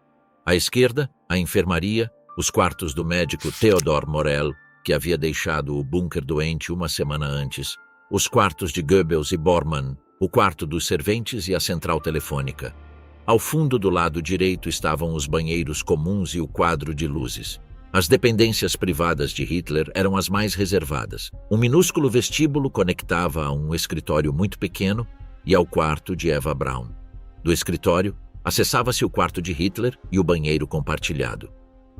À esquerda, a enfermaria, os quartos do médico Theodor Morell, que havia deixado o bunker doente uma semana antes, os quartos de Goebbels e Bormann, o quarto dos serventes e a central telefônica. Ao fundo do lado direito estavam os banheiros comuns e o quadro de luzes. As dependências privadas de Hitler eram as mais reservadas. Um minúsculo vestíbulo conectava a um escritório muito pequeno e ao quarto de Eva Braun. Do escritório, acessava-se o quarto de Hitler e o banheiro compartilhado.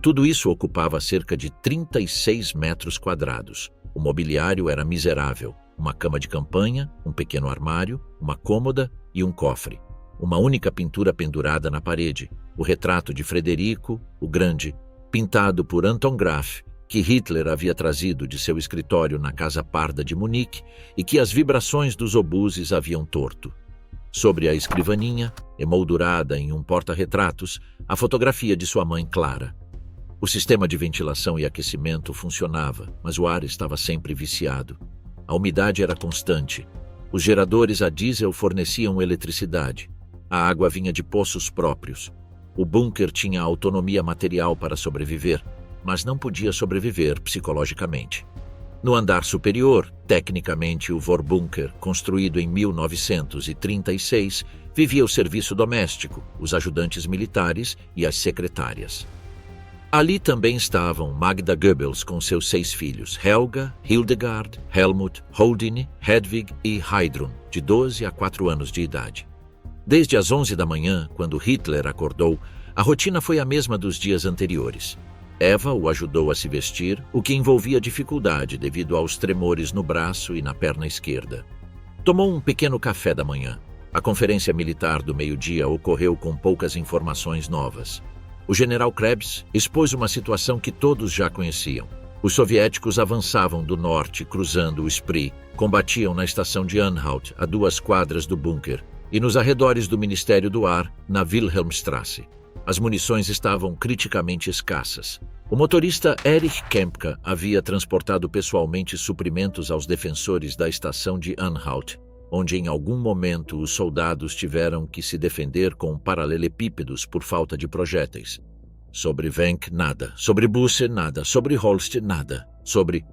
Tudo isso ocupava cerca de 36 metros quadrados. O mobiliário era miserável. Uma cama de campanha, um pequeno armário, uma cômoda e um cofre. Uma única pintura pendurada na parede, o retrato de Frederico, o Grande, pintado por Anton Graf, que Hitler havia trazido de seu escritório na Casa Parda de Munique e que as vibrações dos obuses haviam torto. Sobre a escrivaninha, emoldurada em um porta-retratos, a fotografia de sua mãe Clara. O sistema de ventilação e aquecimento funcionava, mas o ar estava sempre viciado. A umidade era constante. Os geradores a diesel forneciam eletricidade. A água vinha de poços próprios. O bunker tinha autonomia material para sobreviver, mas não podia sobreviver psicologicamente. No andar superior, tecnicamente o Vorbunker, construído em 1936, vivia o serviço doméstico, os ajudantes militares e as secretárias. Ali também estavam Magda Goebbels com seus 6 filhos, Helga, Hildegard, Helmut, Holdine, Hedwig e Heidrun, de 12 a 4 anos de idade. Desde as 11 da manhã, quando Hitler acordou, a rotina foi a mesma dos dias anteriores. Eva o ajudou a se vestir, o que envolvia dificuldade devido aos tremores no braço e na perna esquerda. Tomou um pequeno café da manhã. A conferência militar do meio-dia ocorreu com poucas informações novas. O general Krebs expôs uma situação que todos já conheciam. Os soviéticos avançavam do norte, cruzando o Spree, combatiam na estação de Anhalt, a 2 quadras do bunker, e nos arredores do Ministério do Ar, na Wilhelmstrasse. As munições estavam criticamente escassas. O motorista Erich Kempka havia transportado pessoalmente suprimentos aos defensores da estação de Anhalt, onde em algum momento os soldados tiveram que se defender com paralelepípedos por falta de projéteis. Sobre Wenck, nada. Sobre Busse, nada. Sobre Holst, nada. Sobre...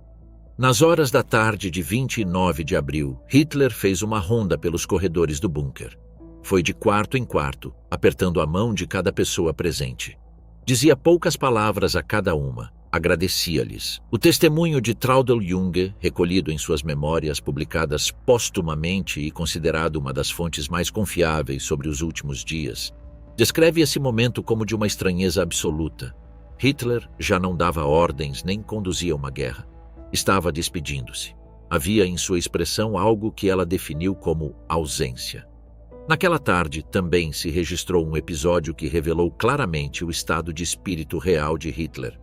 Nas horas da tarde de 29 de abril, Hitler fez uma ronda pelos corredores do bunker. Foi de quarto em quarto, apertando a mão de cada pessoa presente. Dizia poucas palavras a cada uma, agradecia-lhes. O testemunho de Traudl Junge, recolhido em suas memórias publicadas póstumamente e considerado uma das fontes mais confiáveis sobre os últimos dias, descreve esse momento como de uma estranheza absoluta. Hitler já não dava ordens nem conduzia uma guerra. Estava despedindo-se. Havia em sua expressão algo que ela definiu como ausência. Naquela tarde também se registrou um episódio que revelou claramente o estado de espírito real de Hitler.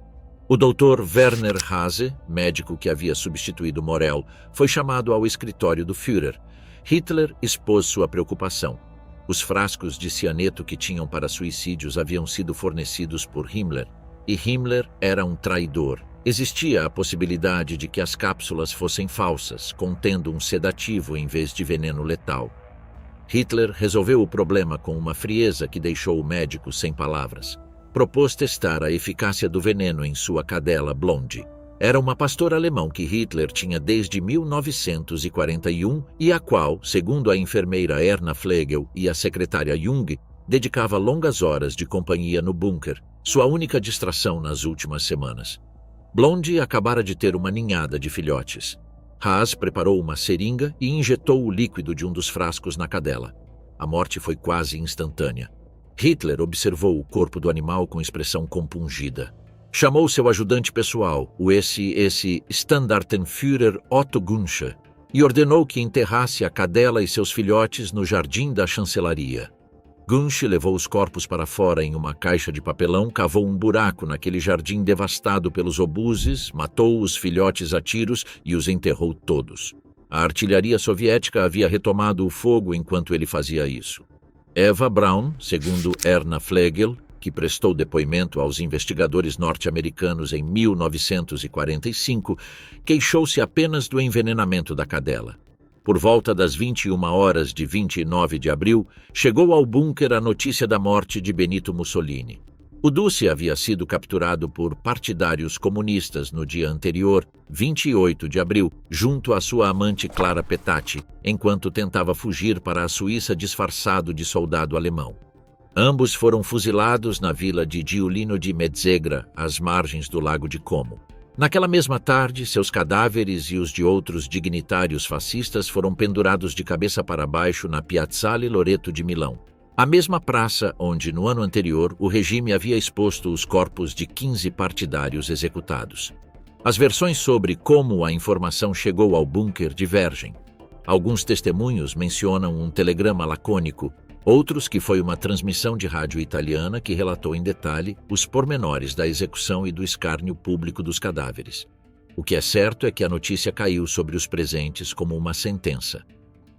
O Dr. Werner Hase, médico que havia substituído Morel, foi chamado ao escritório do Führer. Hitler expôs sua preocupação. Os frascos de cianeto que tinham para suicídios haviam sido fornecidos por Himmler, e Himmler era um traidor. Existia a possibilidade de que as cápsulas fossem falsas, contendo um sedativo em vez de veneno letal. Hitler resolveu o problema com uma frieza que deixou o médico sem palavras. Propôs testar a eficácia do veneno em sua cadela Blonde. Era uma pastora alemão que Hitler tinha desde 1941 e a qual, segundo a enfermeira Erna Flegel e a secretária Jung, dedicava longas horas de companhia no bunker, sua única distração nas últimas semanas. Blonde acabara de ter uma ninhada de filhotes. Haas preparou uma seringa e injetou o líquido de um dos frascos na cadela. A morte foi quase instantânea. Hitler observou o corpo do animal com expressão compungida. Chamou seu ajudante pessoal, o esse Standartenführer Otto Gunsche, e ordenou que enterrasse a cadela e seus filhotes no jardim da chancelaria. Gunsche levou os corpos para fora em uma caixa de papelão, cavou um buraco naquele jardim devastado pelos obuses, matou os filhotes a tiros e os enterrou todos. A artilharia soviética havia retomado o fogo enquanto ele fazia isso. Eva Braun, segundo Erna Flegel, que prestou depoimento aos investigadores norte-americanos em 1945, queixou-se apenas do envenenamento da cadela. Por volta das 21 horas de 29 de abril, chegou ao bunker a notícia da morte de Benito Mussolini. O Duce havia sido capturado por partidários comunistas no dia anterior, 28 de abril, junto à sua amante Clara Petacci, enquanto tentava fugir para a Suíça disfarçado de soldado alemão. Ambos foram fuzilados na vila de Giulino di Mezzegra, às margens do Lago de Como. Naquela mesma tarde, seus cadáveres e os de outros dignitários fascistas foram pendurados de cabeça para baixo na Piazzale Loreto de Milão, a mesma praça onde, no ano anterior, o regime havia exposto os corpos de 15 partidários executados. As versões sobre como a informação chegou ao bunker divergem. Alguns testemunhos mencionam um telegrama lacônico, outros que foi uma transmissão de rádio italiana que relatou em detalhe os pormenores da execução e do escárnio público dos cadáveres. O que é certo é que a notícia caiu sobre os presentes como uma sentença.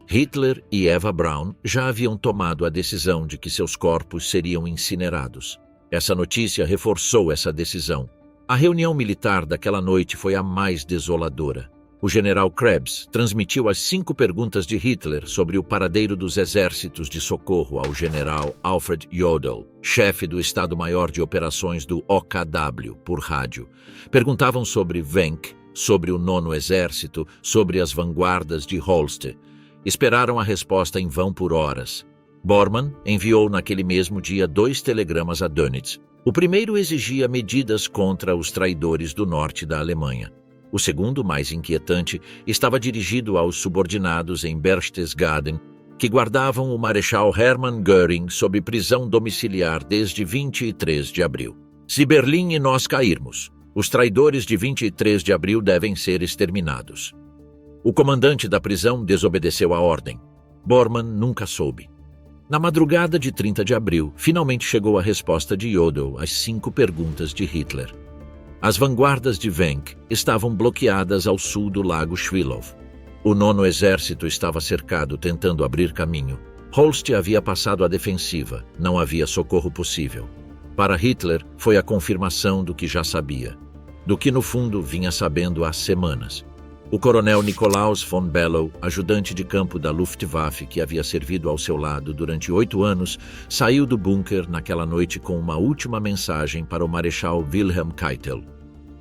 Hitler e Eva Braun já haviam tomado a decisão de que seus corpos seriam incinerados. Essa notícia reforçou essa decisão. A reunião militar daquela noite foi a mais desoladora. O general Krebs transmitiu as 5 perguntas de Hitler sobre o paradeiro dos exércitos de socorro ao general Alfred Jodl, chefe do Estado-Maior de Operações do OKW, por rádio. Perguntavam sobre Wenck, sobre o 9º Exército, sobre as vanguardas de Holste. Esperaram a resposta em vão por horas. Bormann enviou naquele mesmo dia 2 telegramas a Dönitz. O primeiro exigia medidas contra os traidores do norte da Alemanha. O segundo, mais inquietante, estava dirigido aos subordinados em Berchtesgaden, que guardavam o Marechal Hermann Göring sob prisão domiciliar desde 23 de abril. Se Berlim e nós cairmos, os traidores de 23 de abril devem ser exterminados. O comandante da prisão desobedeceu a ordem. Bormann nunca soube. Na madrugada de 30 de abril, finalmente chegou a resposta de Jodl às 5 perguntas de Hitler. As vanguardas de Wenck estavam bloqueadas ao sul do lago Schwillow. O 9º Exército estava cercado, tentando abrir caminho. Holst havia passado à defensiva, não havia socorro possível. Para Hitler, foi a confirmação do que já sabia, do que no fundo vinha sabendo há semanas. O coronel Nikolaus von Below, ajudante de campo da Luftwaffe que havia servido ao seu lado durante 8 anos, saiu do bunker naquela noite com uma última mensagem para o Marechal Wilhelm Keitel.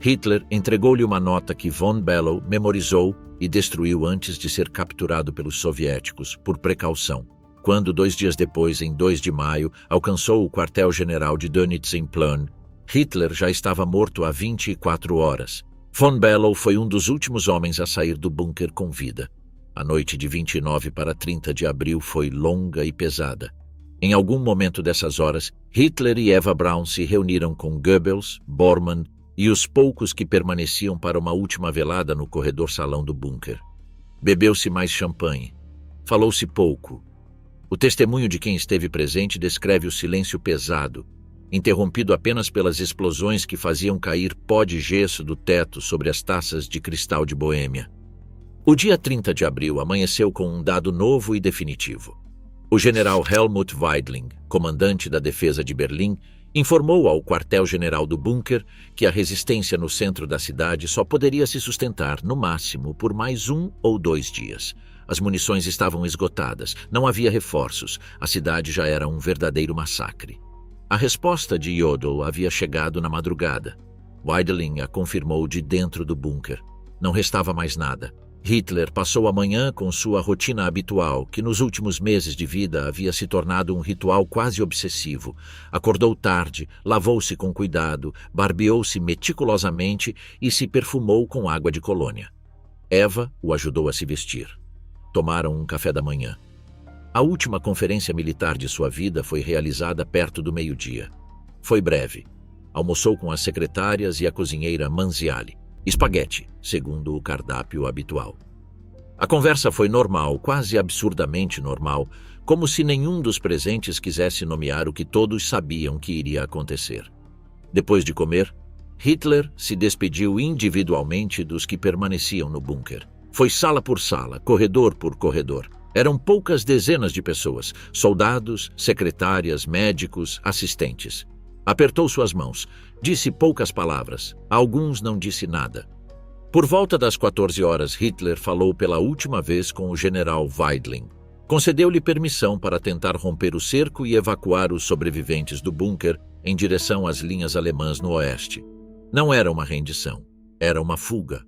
Hitler entregou-lhe uma nota que von Below memorizou e destruiu antes de ser capturado pelos soviéticos, por precaução. Quando, 2 dias depois, em 2 de maio, alcançou o quartel-general de Dönitz em Plön, Hitler já estava morto há 24 horas. Von Below foi um dos últimos homens a sair do bunker com vida. A noite de 29 para 30 de abril foi longa e pesada. Em algum momento dessas horas, Hitler e Eva Braun se reuniram com Goebbels, Bormann e os poucos que permaneciam para uma última velada no corredor-salão do bunker. Bebeu-se mais champanhe. Falou-se pouco. O testemunho de quem esteve presente descreve o silêncio pesado, interrompido apenas pelas explosões que faziam cair pó de gesso do teto sobre as taças de cristal de Boêmia. O dia 30 de abril amanheceu com um dado novo e definitivo. O general Helmut Weidling, comandante da defesa de Berlim, informou ao quartel-general do bunker que a resistência no centro da cidade só poderia se sustentar, no máximo, por mais 1 ou 2 dias. As munições estavam esgotadas, não havia reforços, a cidade já era um verdadeiro massacre. A resposta de Jodl havia chegado na madrugada. Weidling a confirmou de dentro do bunker. Não restava mais nada. Hitler passou a manhã com sua rotina habitual, que nos últimos meses de vida havia se tornado um ritual quase obsessivo. Acordou tarde, lavou-se com cuidado, barbeou-se meticulosamente e se perfumou com água de colônia. Eva o ajudou a se vestir. Tomaram um café da manhã. A última conferência militar de sua vida foi realizada perto do meio-dia. Foi breve. Almoçou com as secretárias e a cozinheira Manziali. Espaguete, segundo o cardápio habitual. A conversa foi normal, quase absurdamente normal, como se nenhum dos presentes quisesse nomear o que todos sabiam que iria acontecer. Depois de comer, Hitler se despediu individualmente dos que permaneciam no bunker. Foi sala por sala, corredor por corredor. Eram poucas dezenas de pessoas, soldados, secretárias, médicos, assistentes. Apertou suas mãos, disse poucas palavras, a alguns não disse nada. Por volta das 14 horas, Hitler falou pela última vez com o general Weidling. Concedeu-lhe permissão para tentar romper o cerco e evacuar os sobreviventes do bunker em direção às linhas alemãs no oeste. Não era uma rendição, era uma fuga.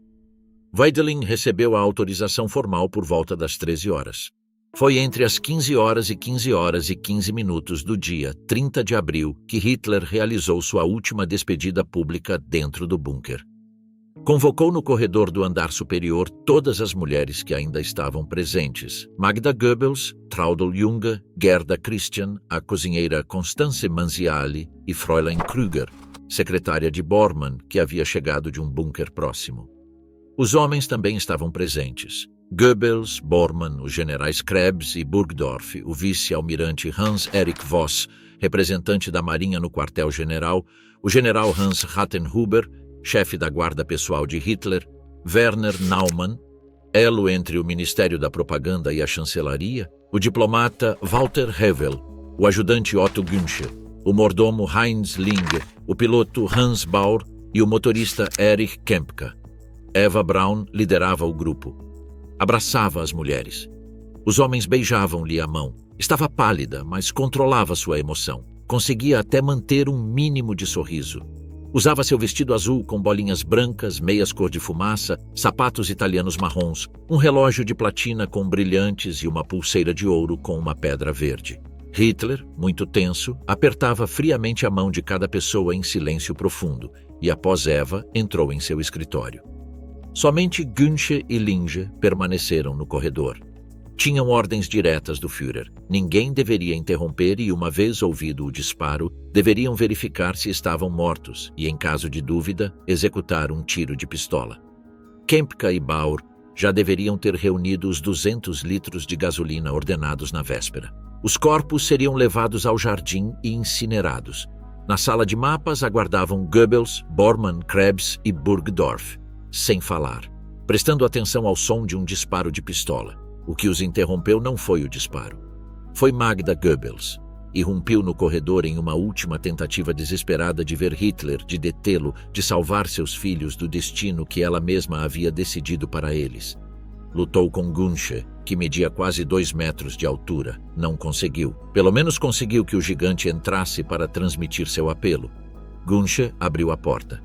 Weidling recebeu a autorização formal por volta das 13 horas. Foi entre as 15 horas e 15 horas e 15 minutos do dia 30 de abril que Hitler realizou sua última despedida pública dentro do bunker. Convocou no corredor do andar superior todas as mulheres que ainda estavam presentes: Magda Goebbels, Traudl Junge, Gerda Christian, a cozinheira Constance Manziali e Fräulein Krüger, secretária de Bormann, que havia chegado de um bunker próximo. Os homens também estavam presentes. Goebbels, Bormann, os generais Krebs e Burgdorf, o vice-almirante Hans-Erich Voss, representante da Marinha no quartel-general, o general Hans Rathenhuber, chefe da guarda pessoal de Hitler, Werner Naumann, elo entre o Ministério da Propaganda e a Chancelaria, o diplomata Walter Hevel, o ajudante Otto Günsche, o mordomo Heinz Linge, o piloto Hans Baur e o motorista Erich Kempka. Eva Braun liderava o grupo. Abraçava as mulheres. Os homens beijavam-lhe a mão. Estava pálida, mas controlava sua emoção. Conseguia até manter um mínimo de sorriso. Usava seu vestido azul com bolinhas brancas, meias cor de fumaça, sapatos italianos marrons, um relógio de platina com brilhantes e uma pulseira de ouro com uma pedra verde. Hitler, muito tenso, apertava friamente a mão de cada pessoa em silêncio profundo e, após Eva, entrou em seu escritório. Somente Günsche e Linge permaneceram no corredor. Tinham ordens diretas do Führer. Ninguém deveria interromper e, uma vez ouvido o disparo, deveriam verificar se estavam mortos e, em caso de dúvida, executar um tiro de pistola. Kempka e Baur já deveriam ter reunido os 200 litros de gasolina ordenados na véspera. Os corpos seriam levados ao jardim e incinerados. Na sala de mapas aguardavam Goebbels, Bormann, Krebs e Burgdorf, sem falar, prestando atenção ao som de um disparo de pistola. O que os interrompeu não foi o disparo. Foi Magda Goebbels. Irrompiu no corredor em uma última tentativa desesperada de ver Hitler, de detê-lo, de salvar seus filhos do destino que ela mesma havia decidido para eles. Lutou com Günsche, que media quase 2 metros de altura. Não conseguiu. Pelo menos conseguiu que o gigante entrasse para transmitir seu apelo. Günsche abriu a porta.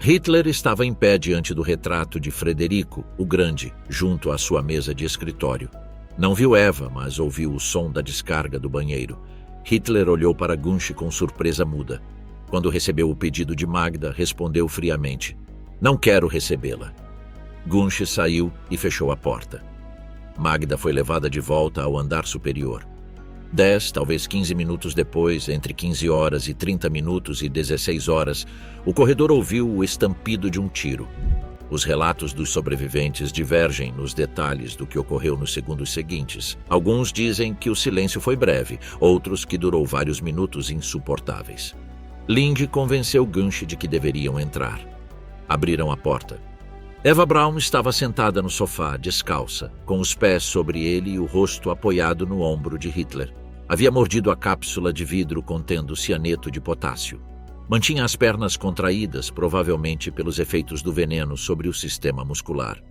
Hitler estava em pé diante do retrato de Frederico, o Grande, junto à sua mesa de escritório. Não viu Eva, mas ouviu o som da descarga do banheiro. Hitler olhou para Gunsch com surpresa muda. Quando recebeu o pedido de Magda, respondeu friamente: "Não quero recebê-la." Gunsch saiu e fechou a porta. Magda foi levada de volta ao andar superior. 10, talvez 15 minutos depois, entre 15 horas e 30 minutos e 16 horas, o corredor ouviu o estampido de um tiro. Os relatos dos sobreviventes divergem nos detalhes do que ocorreu nos segundos seguintes. Alguns dizem que o silêncio foi breve, outros que durou vários minutos insuportáveis. Ling convenceu Gunsch de que deveriam entrar. Abriram a porta. Eva Braun estava sentada no sofá, descalça, com os pés sobre ele e o rosto apoiado no ombro de Hitler. Havia mordido a cápsula de vidro contendo cianeto de potássio. Mantinha as pernas contraídas, provavelmente pelos efeitos do veneno sobre o sistema muscular.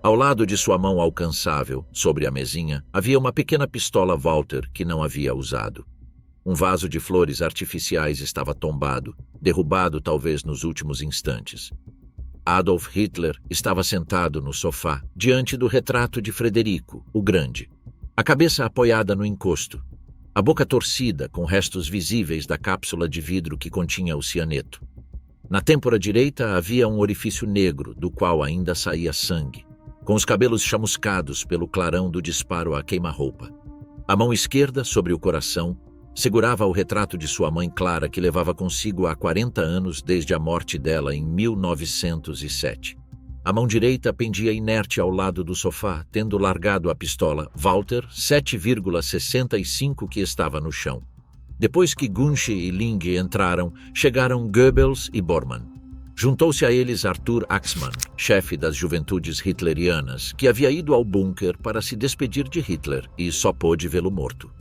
Ao lado de sua mão alcançável, sobre a mesinha, havia uma pequena pistola Walter que não havia usado. Um vaso de flores artificiais estava tombado, derrubado talvez nos últimos instantes. Adolf Hitler estava sentado no sofá, diante do retrato de Frederico, o Grande, a cabeça apoiada no encosto, a boca torcida com restos visíveis da cápsula de vidro que continha o cianeto. Na têmpora direita havia um orifício negro, do qual ainda saía sangue, com os cabelos chamuscados pelo clarão do disparo a queima-roupa. A mão esquerda, sobre o coração, segurava o retrato de sua mãe Clara, que levava consigo há 40 anos desde a morte dela em 1907. A mão direita pendia inerte ao lado do sofá, tendo largado a pistola Walter 7,65 que estava no chão. Depois que Gunsch e Ling entraram, chegaram Goebbels e Bormann. Juntou-se a eles Arthur Axmann, chefe das juventudes hitlerianas, que havia ido ao bunker para se despedir de Hitler e só pôde vê-lo morto.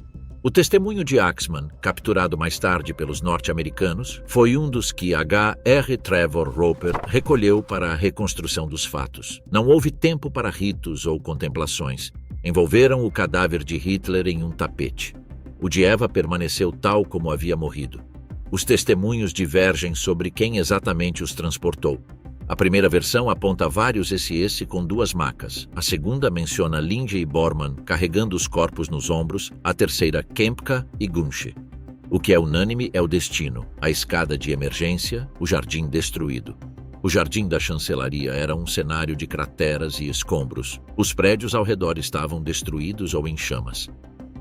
O testemunho de Axmann, capturado mais tarde pelos norte-americanos, foi um dos que H. R. Trevor Roper recolheu para a reconstrução dos fatos. Não houve tempo para ritos ou contemplações. Envolveram o cadáver de Hitler em um tapete. O de Eva permaneceu tal como havia morrido. Os testemunhos divergem sobre quem exatamente os transportou. A primeira versão aponta vários SS com 2 macas. A segunda menciona Ling e Bormann carregando os corpos nos ombros, a terceira Kempka e Gunsch. O que é unânime é o destino, a escada de emergência, o jardim destruído. O jardim da chancelaria era um cenário de crateras e escombros. Os prédios ao redor estavam destruídos ou em chamas.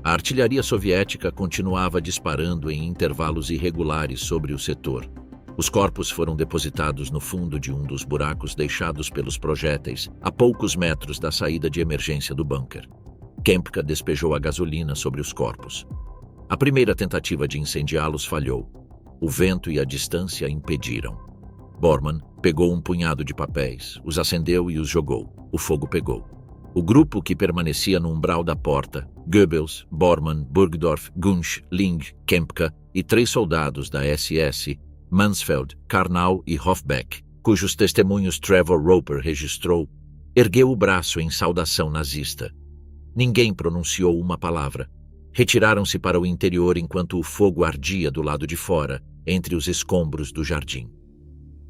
A artilharia soviética continuava disparando em intervalos irregulares sobre o setor. Os corpos foram depositados no fundo de um dos buracos deixados pelos projéteis, a poucos metros da saída de emergência do bunker. Kempka despejou a gasolina sobre os corpos. A primeira tentativa de incendiá-los falhou. O vento e a distância impediram. Bormann pegou um punhado de papéis, os acendeu e os jogou. O fogo pegou. O grupo que permanecia no umbral da porta, Goebbels, Bormann, Burgdorf, Gunsch, Ling, Kempka e 3 soldados da SS, Mansfeld, Karnau e Hofbeck, cujos testemunhos Trevor Roper registrou, ergueu o braço em saudação nazista. Ninguém pronunciou uma palavra. Retiraram-se para o interior enquanto o fogo ardia do lado de fora, entre os escombros do jardim.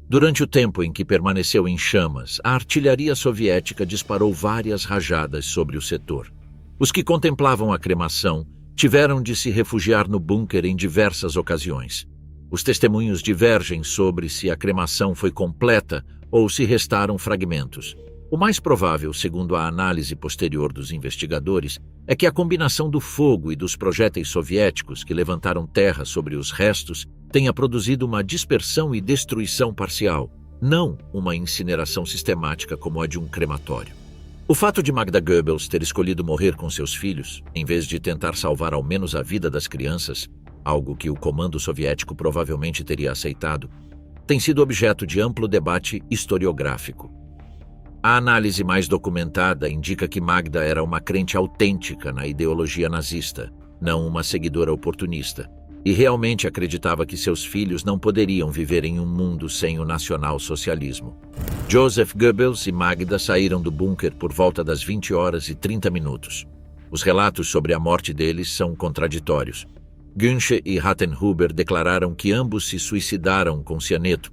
Durante o tempo em que permaneceu em chamas, a artilharia soviética disparou várias rajadas sobre o setor. Os que contemplavam a cremação tiveram de se refugiar no bunker em diversas ocasiões. Os testemunhos divergem sobre se a cremação foi completa ou se restaram fragmentos. O mais provável, segundo a análise posterior dos investigadores, é que a combinação do fogo e dos projéteis soviéticos que levantaram terra sobre os restos tenha produzido uma dispersão e destruição parcial, não uma incineração sistemática como a de um crematório. O fato de Magda Goebbels ter escolhido morrer com seus filhos, em vez de tentar salvar ao menos a vida das crianças, algo que o comando soviético provavelmente teria aceitado, tem sido objeto de amplo debate historiográfico. A análise mais documentada indica que Magda era uma crente autêntica na ideologia nazista, não uma seguidora oportunista, e realmente acreditava que seus filhos não poderiam viver em um mundo sem o nacional-socialismo. Joseph Goebbels e Magda saíram do bunker por volta das 20 horas e 30 minutos. Os relatos sobre a morte deles são contraditórios. Gunsch e Rattenhuber declararam que ambos se suicidaram com cianeto,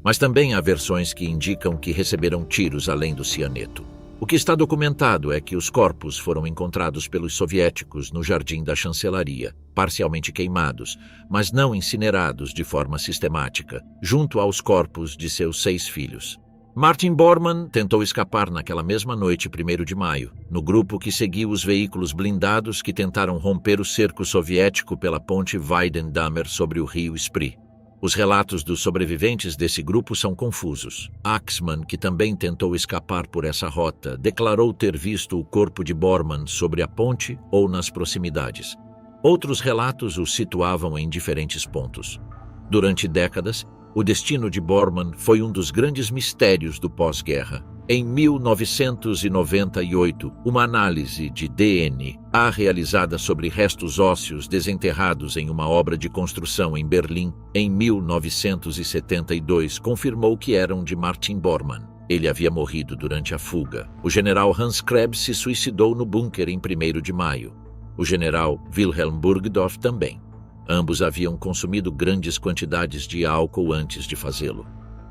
mas também há versões que indicam que receberam tiros além do cianeto. O que está documentado é que os corpos foram encontrados pelos soviéticos no Jardim da Chancelaria, parcialmente queimados, mas não incinerados de forma sistemática, junto aos corpos de seus 6 filhos. Martin Bormann tentou escapar naquela mesma noite, 1º de maio, no grupo que seguiu os veículos blindados que tentaram romper o cerco soviético pela ponte Weidendammer sobre o rio Spree. Os relatos dos sobreviventes desse grupo são confusos. Axmann, que também tentou escapar por essa rota, declarou ter visto o corpo de Bormann sobre a ponte ou nas proximidades. Outros relatos o situavam em diferentes pontos. Durante décadas, o destino de Bormann foi um dos grandes mistérios do pós-guerra. Em 1998, uma análise de DNA realizada sobre restos ósseos desenterrados em uma obra de construção em Berlim, em 1972, confirmou que eram de Martin Bormann. Ele havia morrido durante a fuga. O general Hans Krebs se suicidou no bunker em 1º de maio. O general Wilhelm Burgdorf também. Ambos haviam consumido grandes quantidades de álcool antes de fazê-lo.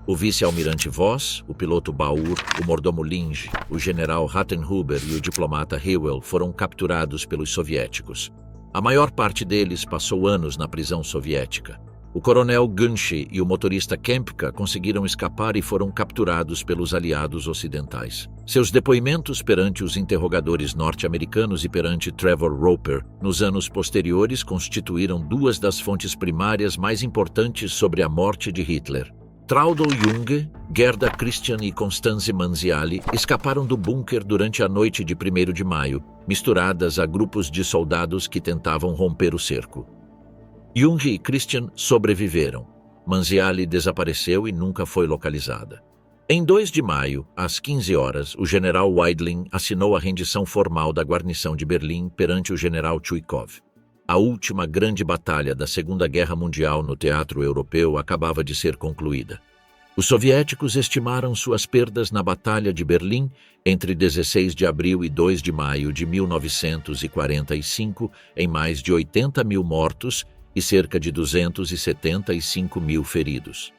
O vice-almirante Voss, o piloto Baur, o mordomo Linge, o general Rattenhuber e o diplomata Hewell foram capturados pelos soviéticos. A maior parte deles passou anos na prisão soviética. O coronel Gunshi e o motorista Kempka conseguiram escapar e foram capturados pelos aliados ocidentais. Seus depoimentos perante os interrogadores norte-americanos e perante Trevor Roper nos anos posteriores constituíram 2 das fontes primárias mais importantes sobre a morte de Hitler. Traudl Junge, Gerda Christian e Constanze Manziali escaparam do bunker durante a noite de 1º de maio, misturadas a grupos de soldados que tentavam romper o cerco. Junge e Christian sobreviveram. Manziali desapareceu e nunca foi localizada. Em 2 de maio, às 15 horas, o general Weidling assinou a rendição formal da guarnição de Berlim perante o general Chuikov. A última grande batalha da Segunda Guerra Mundial no teatro europeu acabava de ser concluída. Os soviéticos estimaram suas perdas na Batalha de Berlim entre 16 de abril e 2 de maio de 1945 em mais de 80 mil mortos e cerca de 275 mil feridos.